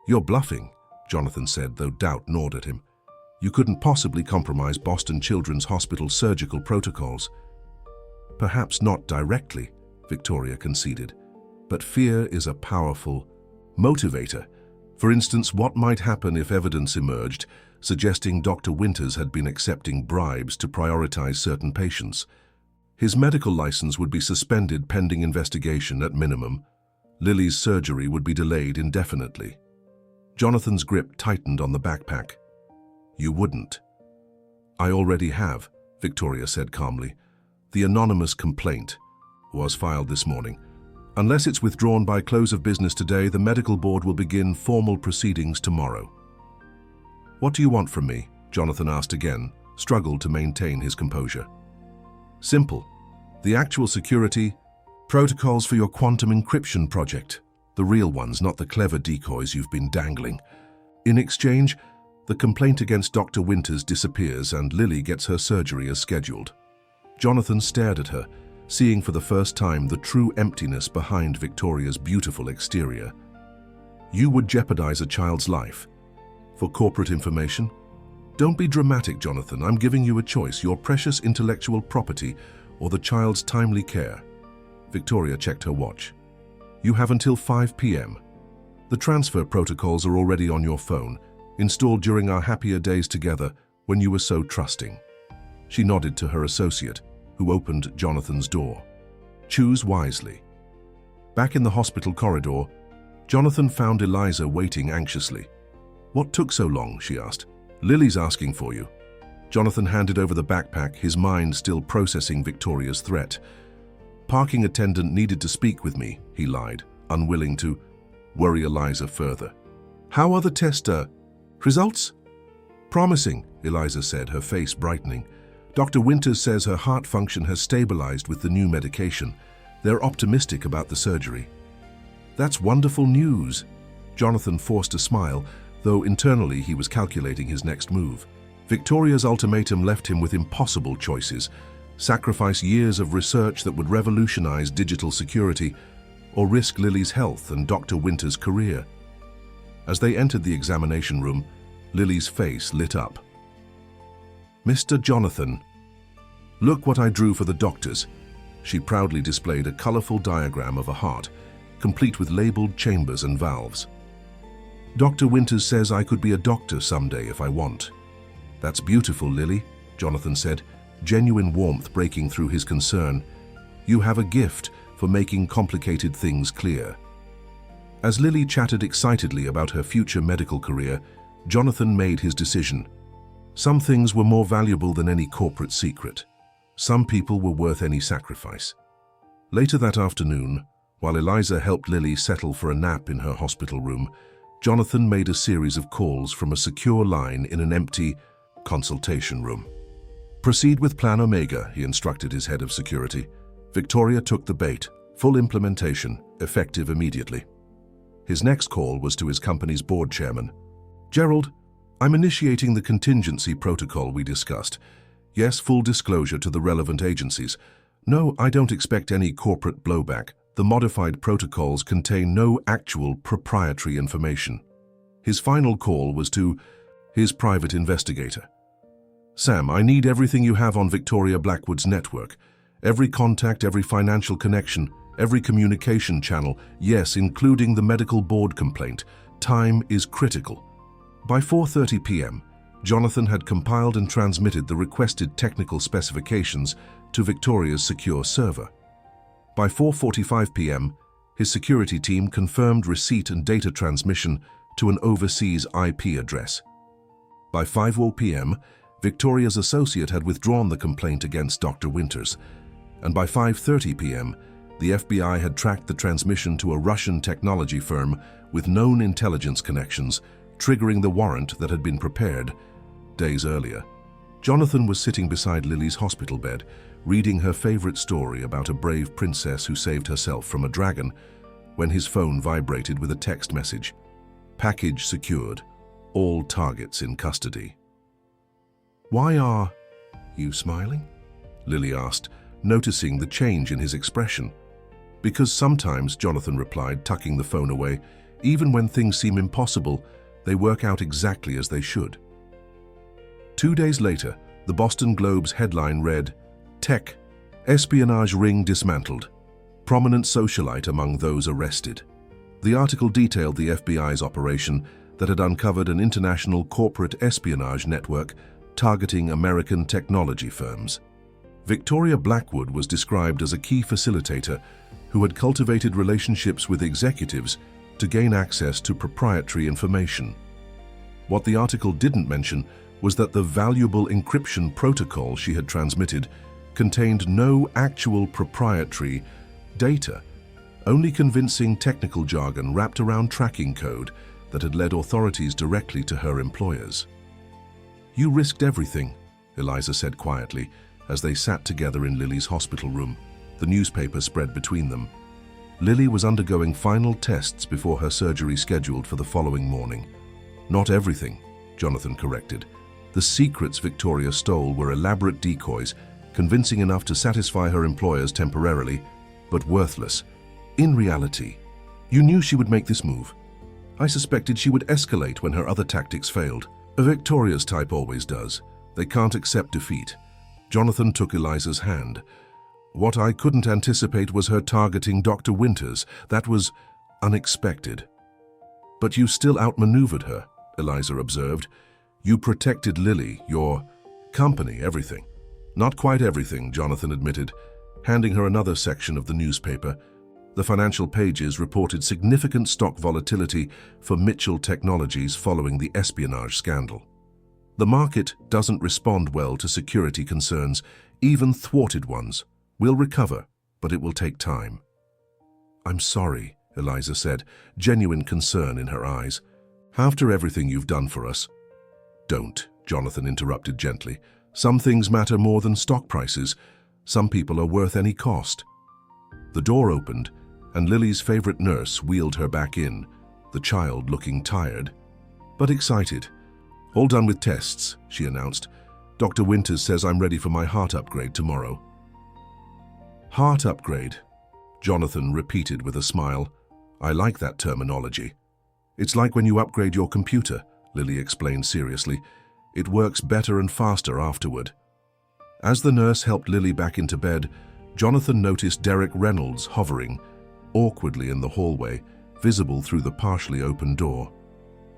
"You're bluffing," Jonathan said, though doubt gnawed at him. "You couldn't possibly compromise Boston Children's Hospital surgical protocols." "Perhaps not directly," Victoria conceded. "But fear is a powerful motivator. For instance, what might happen if evidence emerged suggesting Dr. Winters had been accepting bribes to prioritize certain patients? His medical license would be suspended pending investigation at minimum. Lily's surgery would be delayed indefinitely." Jonathan's grip tightened on the backpack. "You wouldn't." "I already have," Victoria said calmly. "The anonymous complaint was filed this morning. Unless it's withdrawn by close of business today, the medical board will begin formal proceedings tomorrow." "What do you want from me?" Jonathan asked again, struggled to maintain his composure. "Simple. The actual security protocols for your quantum encryption project. The real ones, not the clever decoys you've been dangling. In exchange, the complaint against Dr. Winters disappears and Lily gets her surgery as scheduled." Jonathan stared at her, seeing for the first time the true emptiness behind Victoria's beautiful exterior. "You would jeopardize a child's life for corporate information?" "Don't be dramatic, Jonathan. I'm giving you a choice, your precious intellectual property or the child's timely care." Victoria checked her watch. "You have until 5 p.m. The transfer protocols are already on your phone, installed during our happier days together when you were so trusting." She nodded to her associate, who opened Jonathan's door. "Choose wisely." Back in the hospital corridor, Jonathan found Eliza waiting anxiously. "What took so long?" she asked. Lily's asking for you. Jonathan handed over the backpack, his mind still processing Victoria's threat. Parking attendant needed to speak with me, he lied, unwilling to worry Eliza further. How are the test results? Promising, Eliza said, her face brightening. Dr. Winters says her heart function has stabilized with the new medication. They're optimistic about the surgery. That's wonderful news. Jonathan forced a smile, though internally he was calculating his next move. Victoria's ultimatum left him with impossible choices: sacrifice years of research that would revolutionize digital security, or risk Lily's health and Dr. Winters' career. As they entered the examination room, Lily's face lit up. Mr. Jonathan, look what I drew for the doctors. She proudly displayed a colorful diagram of a heart, complete with labeled chambers and valves. Dr. Winters says I could be a doctor someday if I want. That's beautiful, Lily, Jonathan said, genuine warmth breaking through his concern. You have a gift for making complicated things clear. As Lily chatted excitedly about her future medical career, Jonathan made his decision. Some things were more valuable than any corporate secret. Some people were worth any sacrifice. Later that afternoon, while Eliza helped Lily settle for a nap in her hospital room, Jonathan made a series of calls from a secure line in an empty consultation room. Proceed with Plan Omega, he instructed his head of security. Victoria took the bait. Full implementation, effective immediately. His next call was to his company's board chairman. Gerald, I'm initiating the contingency protocol we discussed. Yes, full disclosure to the relevant agencies. No, I don't expect any corporate blowback. The modified protocols contain no actual proprietary information. His final call was to his private investigator. Sam, I need everything you have on Victoria Blackwood's network. Every contact, every financial connection, every communication channel, yes, including the medical board complaint. Time is critical. By 4:30 p.m., Jonathan had compiled and transmitted the requested technical specifications to Victoria's secure server. By 4:45 p.m., his security team confirmed receipt and data transmission to an overseas IP address. By 5:00 p.m., Victoria's associate had withdrawn the complaint against Dr. Winters, and by 5:30 p.m., the FBI had tracked the transmission to a Russian technology firm with known intelligence connections, triggering the warrant that had been prepared days earlier. Jonathan was sitting beside Lily's hospital bed, reading her favorite story about a brave princess who saved herself from a dragon, when his phone vibrated with a text message. Package secured. All targets in custody. Why are you smiling? Lily asked, noticing the change in his expression. Because sometimes, Jonathan replied, tucking the phone away, even when things seem impossible, they work out exactly as they should. 2 days later, the Boston Globe's headline read, Tech, espionage ring dismantled. Prominent socialite among those arrested. The article detailed the FBI's operation that had uncovered an international corporate espionage network targeting American technology firms. Victoria Blackwood was described as a key facilitator who had cultivated relationships with executives to gain access to proprietary information. What the article didn't mention was that the valuable encryption protocol she had transmitted contained no actual proprietary data, only convincing technical jargon wrapped around tracking code that had led authorities directly to her employers. You risked everything, Eliza said quietly, as they sat together in Lily's hospital room, the newspaper spread between them. Lily was undergoing final tests before her surgery scheduled for the following morning. Not everything, Jonathan corrected. The secrets Victoria stole were elaborate decoys, convincing enough to satisfy her employers temporarily, but worthless. In reality, you knew she would make this move. I suspected she would escalate when her other tactics failed. A Victoria's type always does. They can't accept defeat. Jonathan took Eliza's hand. What I couldn't anticipate was her targeting Dr. Winters. That was unexpected. But you still outmaneuvered her, Eliza observed. You protected Lily, your company, everything. Not quite everything, Jonathan admitted, handing her another section of the newspaper. The financial pages reported significant stock volatility for Mitchell Technologies following the espionage scandal. The market doesn't respond well to security concerns, even thwarted ones. We'll recover, but it will take time. I'm sorry, Eliza said, genuine concern in her eyes. After everything you've done for us. Don't, Jonathan interrupted gently. Some things matter more than stock prices. Some people are worth any cost. The door opened, and Lily's favorite nurse wheeled her back in, the child looking tired, but excited. All done with tests, she announced. Dr. Winters says I'm ready for my heart upgrade tomorrow. Heart upgrade, Jonathan repeated with a smile. I like that terminology. It's like when you upgrade your computer, Lily explained seriously. It works better and faster afterward. As the nurse helped Lily back into bed, Jonathan noticed Derek Reynolds hovering, awkwardly in the hallway, visible through the partially open door.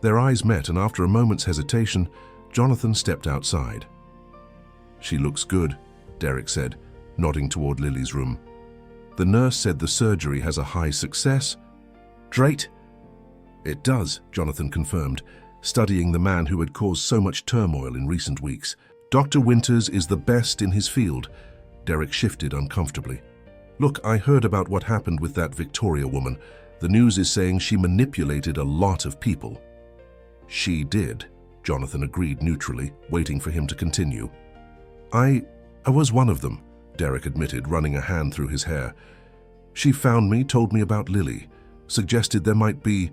Their eyes met, and after a moment's hesitation, Jonathan stepped outside. She looks good, Derek said, nodding toward Lily's room. The nurse said the surgery has a high success. Great. It does, Jonathan confirmed, studying the man who had caused so much turmoil in recent weeks. Dr. Winters is the best in his field. Derek shifted uncomfortably. Look, I heard about what happened with that Victoria woman. The news is saying she manipulated a lot of people. She did, Jonathan agreed neutrally, waiting for him to continue. I was one of them, Derek admitted, running a hand through his hair. She found me, told me about Lily, suggested there might be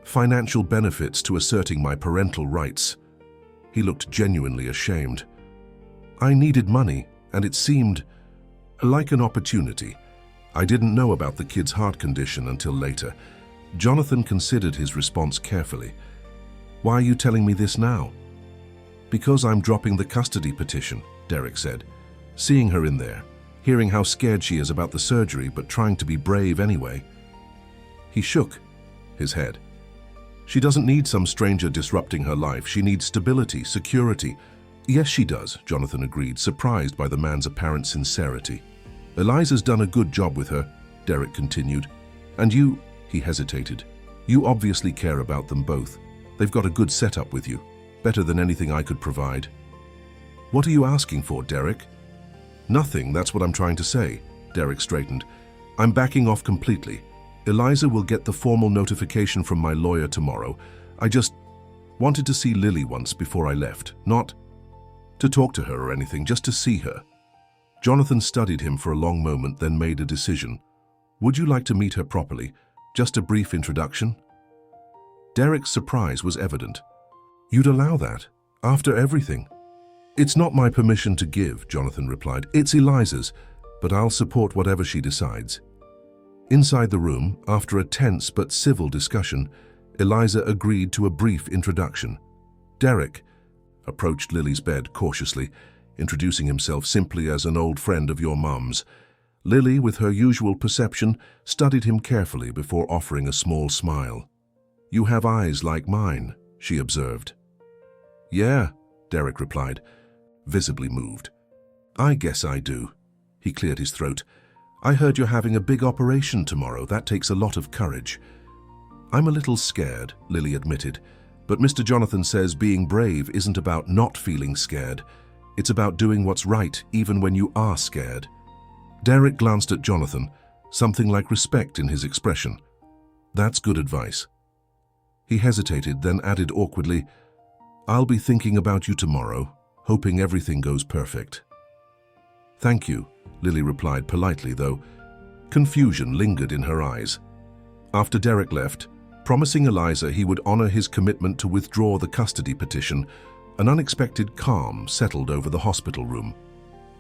financial benefits to asserting my parental rights. He looked genuinely ashamed. I needed money, and it seemed like an opportunity. I didn't know about the kid's heart condition until later. Jonathan considered his response carefully. Why are you telling me this now? Because I'm dropping the custody petition, Derek said. Seeing her in there, hearing how scared she is about the surgery but trying to be brave anyway. He shook his head. She doesn't need some stranger disrupting her life. She needs stability, security. Yes, she does, Jonathan agreed, surprised by the man's apparent sincerity. Eliza's done a good job with her, Derek continued. And you, he hesitated. You obviously care about them both. They've got a good setup with you, better than anything I could provide. What are you asking for, Derek? Nothing, that's what I'm trying to say, Derek straightened. I'm backing off completely. Eliza will get the formal notification from my lawyer tomorrow. I just wanted to see Lily once before I left, not to talk to her or anything, just to see her. Jonathan studied him for a long moment, then made a decision. Would you like to meet her properly? Just a brief introduction? Derek's surprise was evident. You'd allow that? After everything? It's not my permission to give, Jonathan replied. It's Eliza's, but I'll support whatever she decides. Inside the room, after a tense but civil discussion, Eliza agreed to a brief introduction. Derek approached Lily's bed cautiously, introducing himself simply as an old friend of your mum's. Lily, with her usual perception, studied him carefully before offering a small smile. You have eyes like mine, she observed. Yeah, Derek replied, visibly moved. I guess I do. He cleared his throat. I heard you're having a big operation tomorrow. That takes a lot of courage. I'm a little scared, Lily admitted, but Mr. Jonathan says being brave isn't about not feeling scared. It's about doing what's right even when you are scared. Derek glanced at Jonathan, something like respect in his expression. That's good advice. He hesitated, then added awkwardly, I'll be thinking about you tomorrow, hoping everything goes perfect. Thank you, Lily replied politely, though confusion lingered in her eyes. After Derek left, promising Eliza he would honor his commitment to withdraw the custody petition, an unexpected calm settled over the hospital room.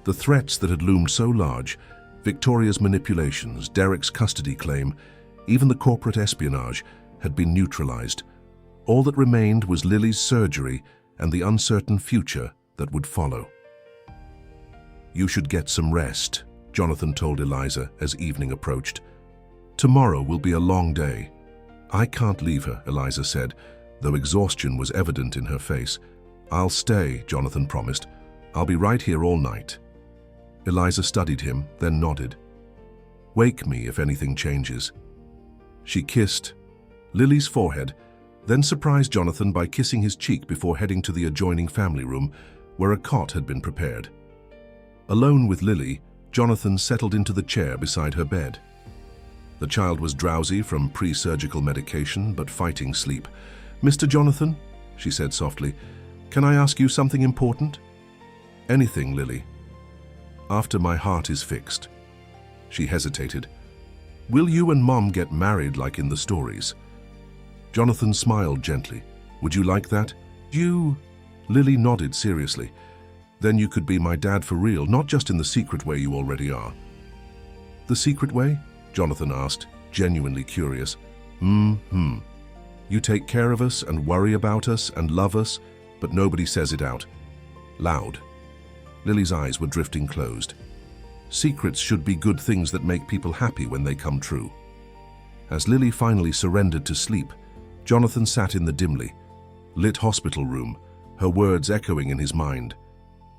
The threats that had loomed so large, Victoria's manipulations, Derek's custody claim, even the corporate espionage, had been neutralized. All that remained was Lily's surgery and the uncertain future that would follow. You should get some rest, Jonathan told Eliza as evening approached. Tomorrow will be a long day. I can't leave her, Eliza said, though exhaustion was evident in her face. I'll stay, Jonathan promised. I'll be right here all night. Eliza studied him, then nodded. Wake me if anything changes. She kissed Lily's forehead, then surprised Jonathan by kissing his cheek before heading to the adjoining family room, where a cot had been prepared. Alone with Lily, Jonathan settled into the chair beside her bed. The child was drowsy from pre-surgical medication, but fighting sleep. "Mr. Jonathan," she said softly, "can I ask you something important?" "Anything, Lily." "After my heart is fixed." She hesitated. "Will you and Mom get married like in the stories?" Jonathan smiled gently. "Would you like that?" "You..." Lily nodded seriously. "Then you could be my dad for real, not just in the secret way you already are." "The secret way?" Jonathan asked, genuinely curious. You take care of us and worry about us and love us, but nobody says it out loud." Lily's eyes were drifting closed. Secrets should be good things that make people happy when they come true. As Lily finally surrendered to sleep, Jonathan sat in the dimly lit hospital room, her words echoing in his mind.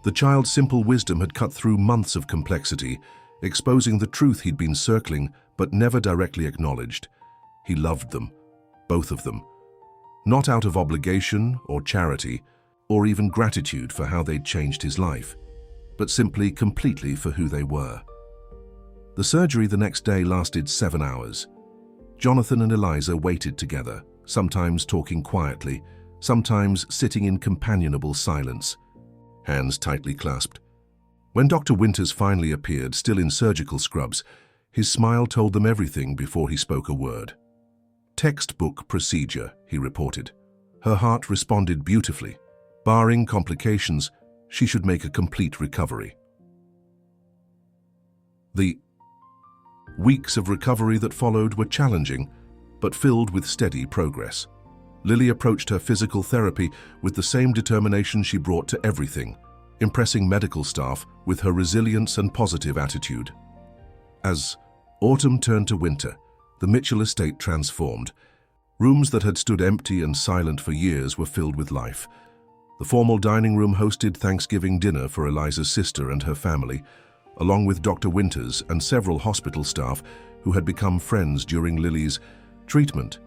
The child's simple wisdom had cut through months of complexity, exposing the truth he'd been circling but never directly acknowledged. He loved them, both of them. Not out of obligation or charity, or even gratitude for how they'd changed his life, but simply completely for who they were. The surgery the next day lasted 7 hours. Jonathan and Eliza waited together, sometimes talking quietly, sometimes sitting in companionable silence, hands tightly clasped. When Dr. Winters finally appeared, still in surgical scrubs, his smile told them everything before he spoke a word. "Textbook procedure," he reported. Her heart responded beautifully. Barring complications, she should make a complete recovery. The weeks of recovery that followed were challenging, but filled with steady progress. Lily approached her physical therapy with the same determination she brought to everything, impressing medical staff with her resilience and positive attitude. As autumn turned to winter, the Mitchell estate transformed. Rooms that had stood empty and silent for years were filled with life. The formal dining room hosted Thanksgiving dinner for Eliza's sister and her family, along with Dr. Winters and several hospital staff who had become friends during Lily's treatment.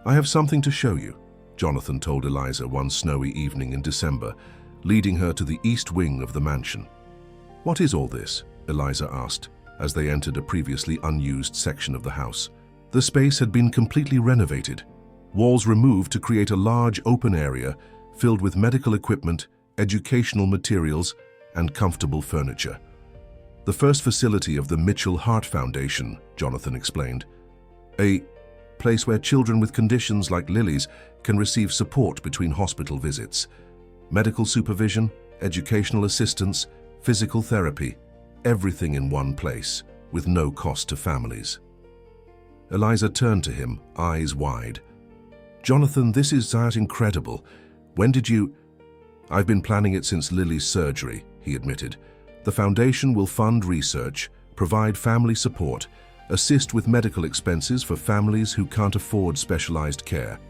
"I have something to show you," Jonathan told Eliza one snowy evening in December, leading her to the east wing of the mansion. "What is all this?" Eliza asked, as they entered a previously unused section of the house. The space had been completely renovated, walls removed to create a large open area filled with medical equipment, educational materials, and comfortable furniture. "The first facility of the Mitchell Heart Foundation," Jonathan explained. "A place where children with conditions like Lily's can receive support between hospital visits. Medical supervision, educational assistance, physical therapy, everything in one place, with no cost to families." Eliza turned to him, eyes wide. "Jonathan, this is incredible. When did you..." "I've been planning it since Lily's surgery," he admitted. "The foundation will fund research, provide family support, assist with medical expenses for families who can't afford specialized care.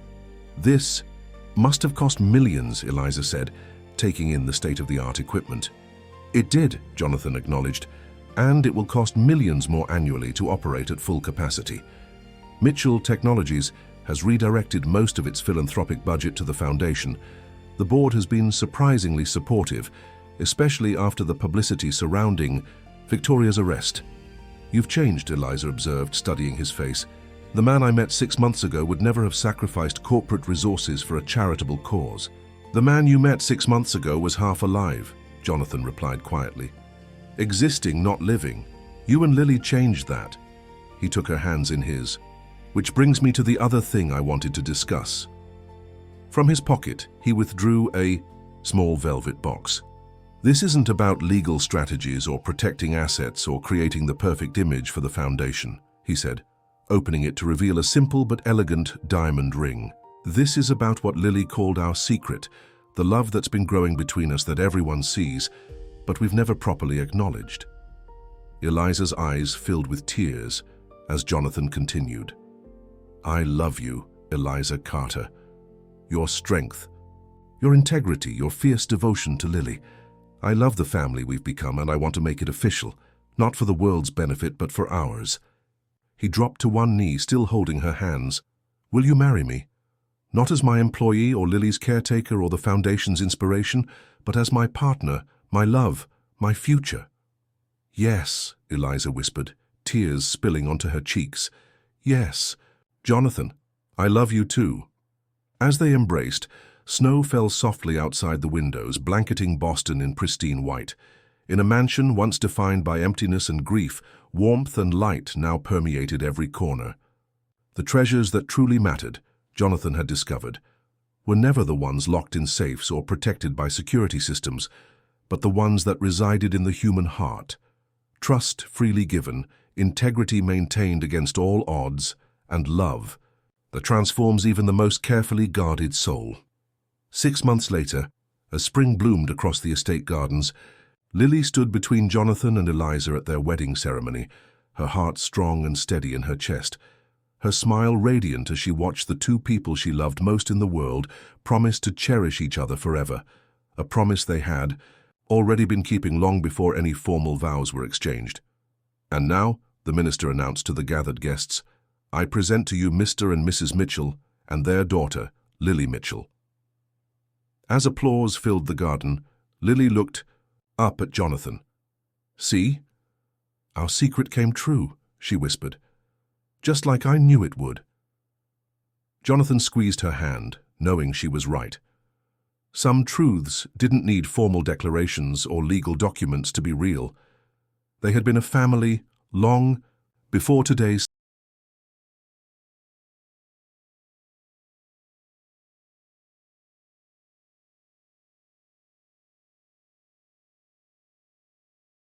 This must have cost millions," Eliza said, taking in the state-of-the-art equipment. "It did," Jonathan acknowledged, "and it will cost millions more annually to operate at full capacity. Mitchell Technologies has redirected most of its philanthropic budget to the foundation. The board has been surprisingly supportive, especially after the publicity surrounding Victoria's arrest." "You've changed," Eliza observed, studying his face. "The man I met 6 months ago would never have sacrificed corporate resources for a charitable cause." "The man you met 6 months ago was half alive," Jonathan replied quietly. "Existing, not living. You and Lily changed that." He took her hands in his. "Which brings me to the other thing I wanted to discuss." From his pocket, he withdrew a small velvet box. "This isn't about legal strategies or protecting assets or creating the perfect image for the foundation," he said, opening it to reveal a simple but elegant diamond ring. "This is about what Lily called our secret, the love that's been growing between us that everyone sees, but we've never properly acknowledged." Eliza's eyes filled with tears as Jonathan continued. "I love you, Eliza Carter. Your strength, your integrity, your fierce devotion to Lily. I love the family we've become, and I want to make it official, not for the world's benefit, but for ours." He dropped to one knee, still holding her hands. "Will you marry me?" Not as my employee or Lily's caretaker or the Foundation's inspiration, but as my partner, my love, my future. Yes, Eliza whispered, tears spilling onto her cheeks. Yes, Jonathan, I love you too. As they embraced, snow fell softly outside the windows, blanketing Boston in pristine white. In a mansion once defined by emptiness and grief, warmth and light now permeated every corner. The treasures that truly mattered, Jonathan had discovered, were never the ones locked in safes or protected by security systems, but the ones that resided in the human heart. Trust freely given, integrity maintained against all odds, and love that transforms even the most carefully guarded soul. 6 months later, as spring bloomed across the estate gardens, Lily stood between Jonathan and Eliza at their wedding ceremony, her heart strong and steady in her chest, her smile radiant as she watched the two people she loved most in the world promise to cherish each other forever, a promise they had already been keeping long before any formal vows were exchanged. And now, the minister announced to the gathered guests, I present to you Mr. and Mrs. Mitchell and their daughter, Lily Mitchell. As applause filled the garden, Lily looked up at Jonathan. See? Our secret came true, she whispered. Just like I knew it would. Jonathan squeezed her hand, knowing she was right. Some truths didn't need formal declarations or legal documents to be real. They had been a family long before today's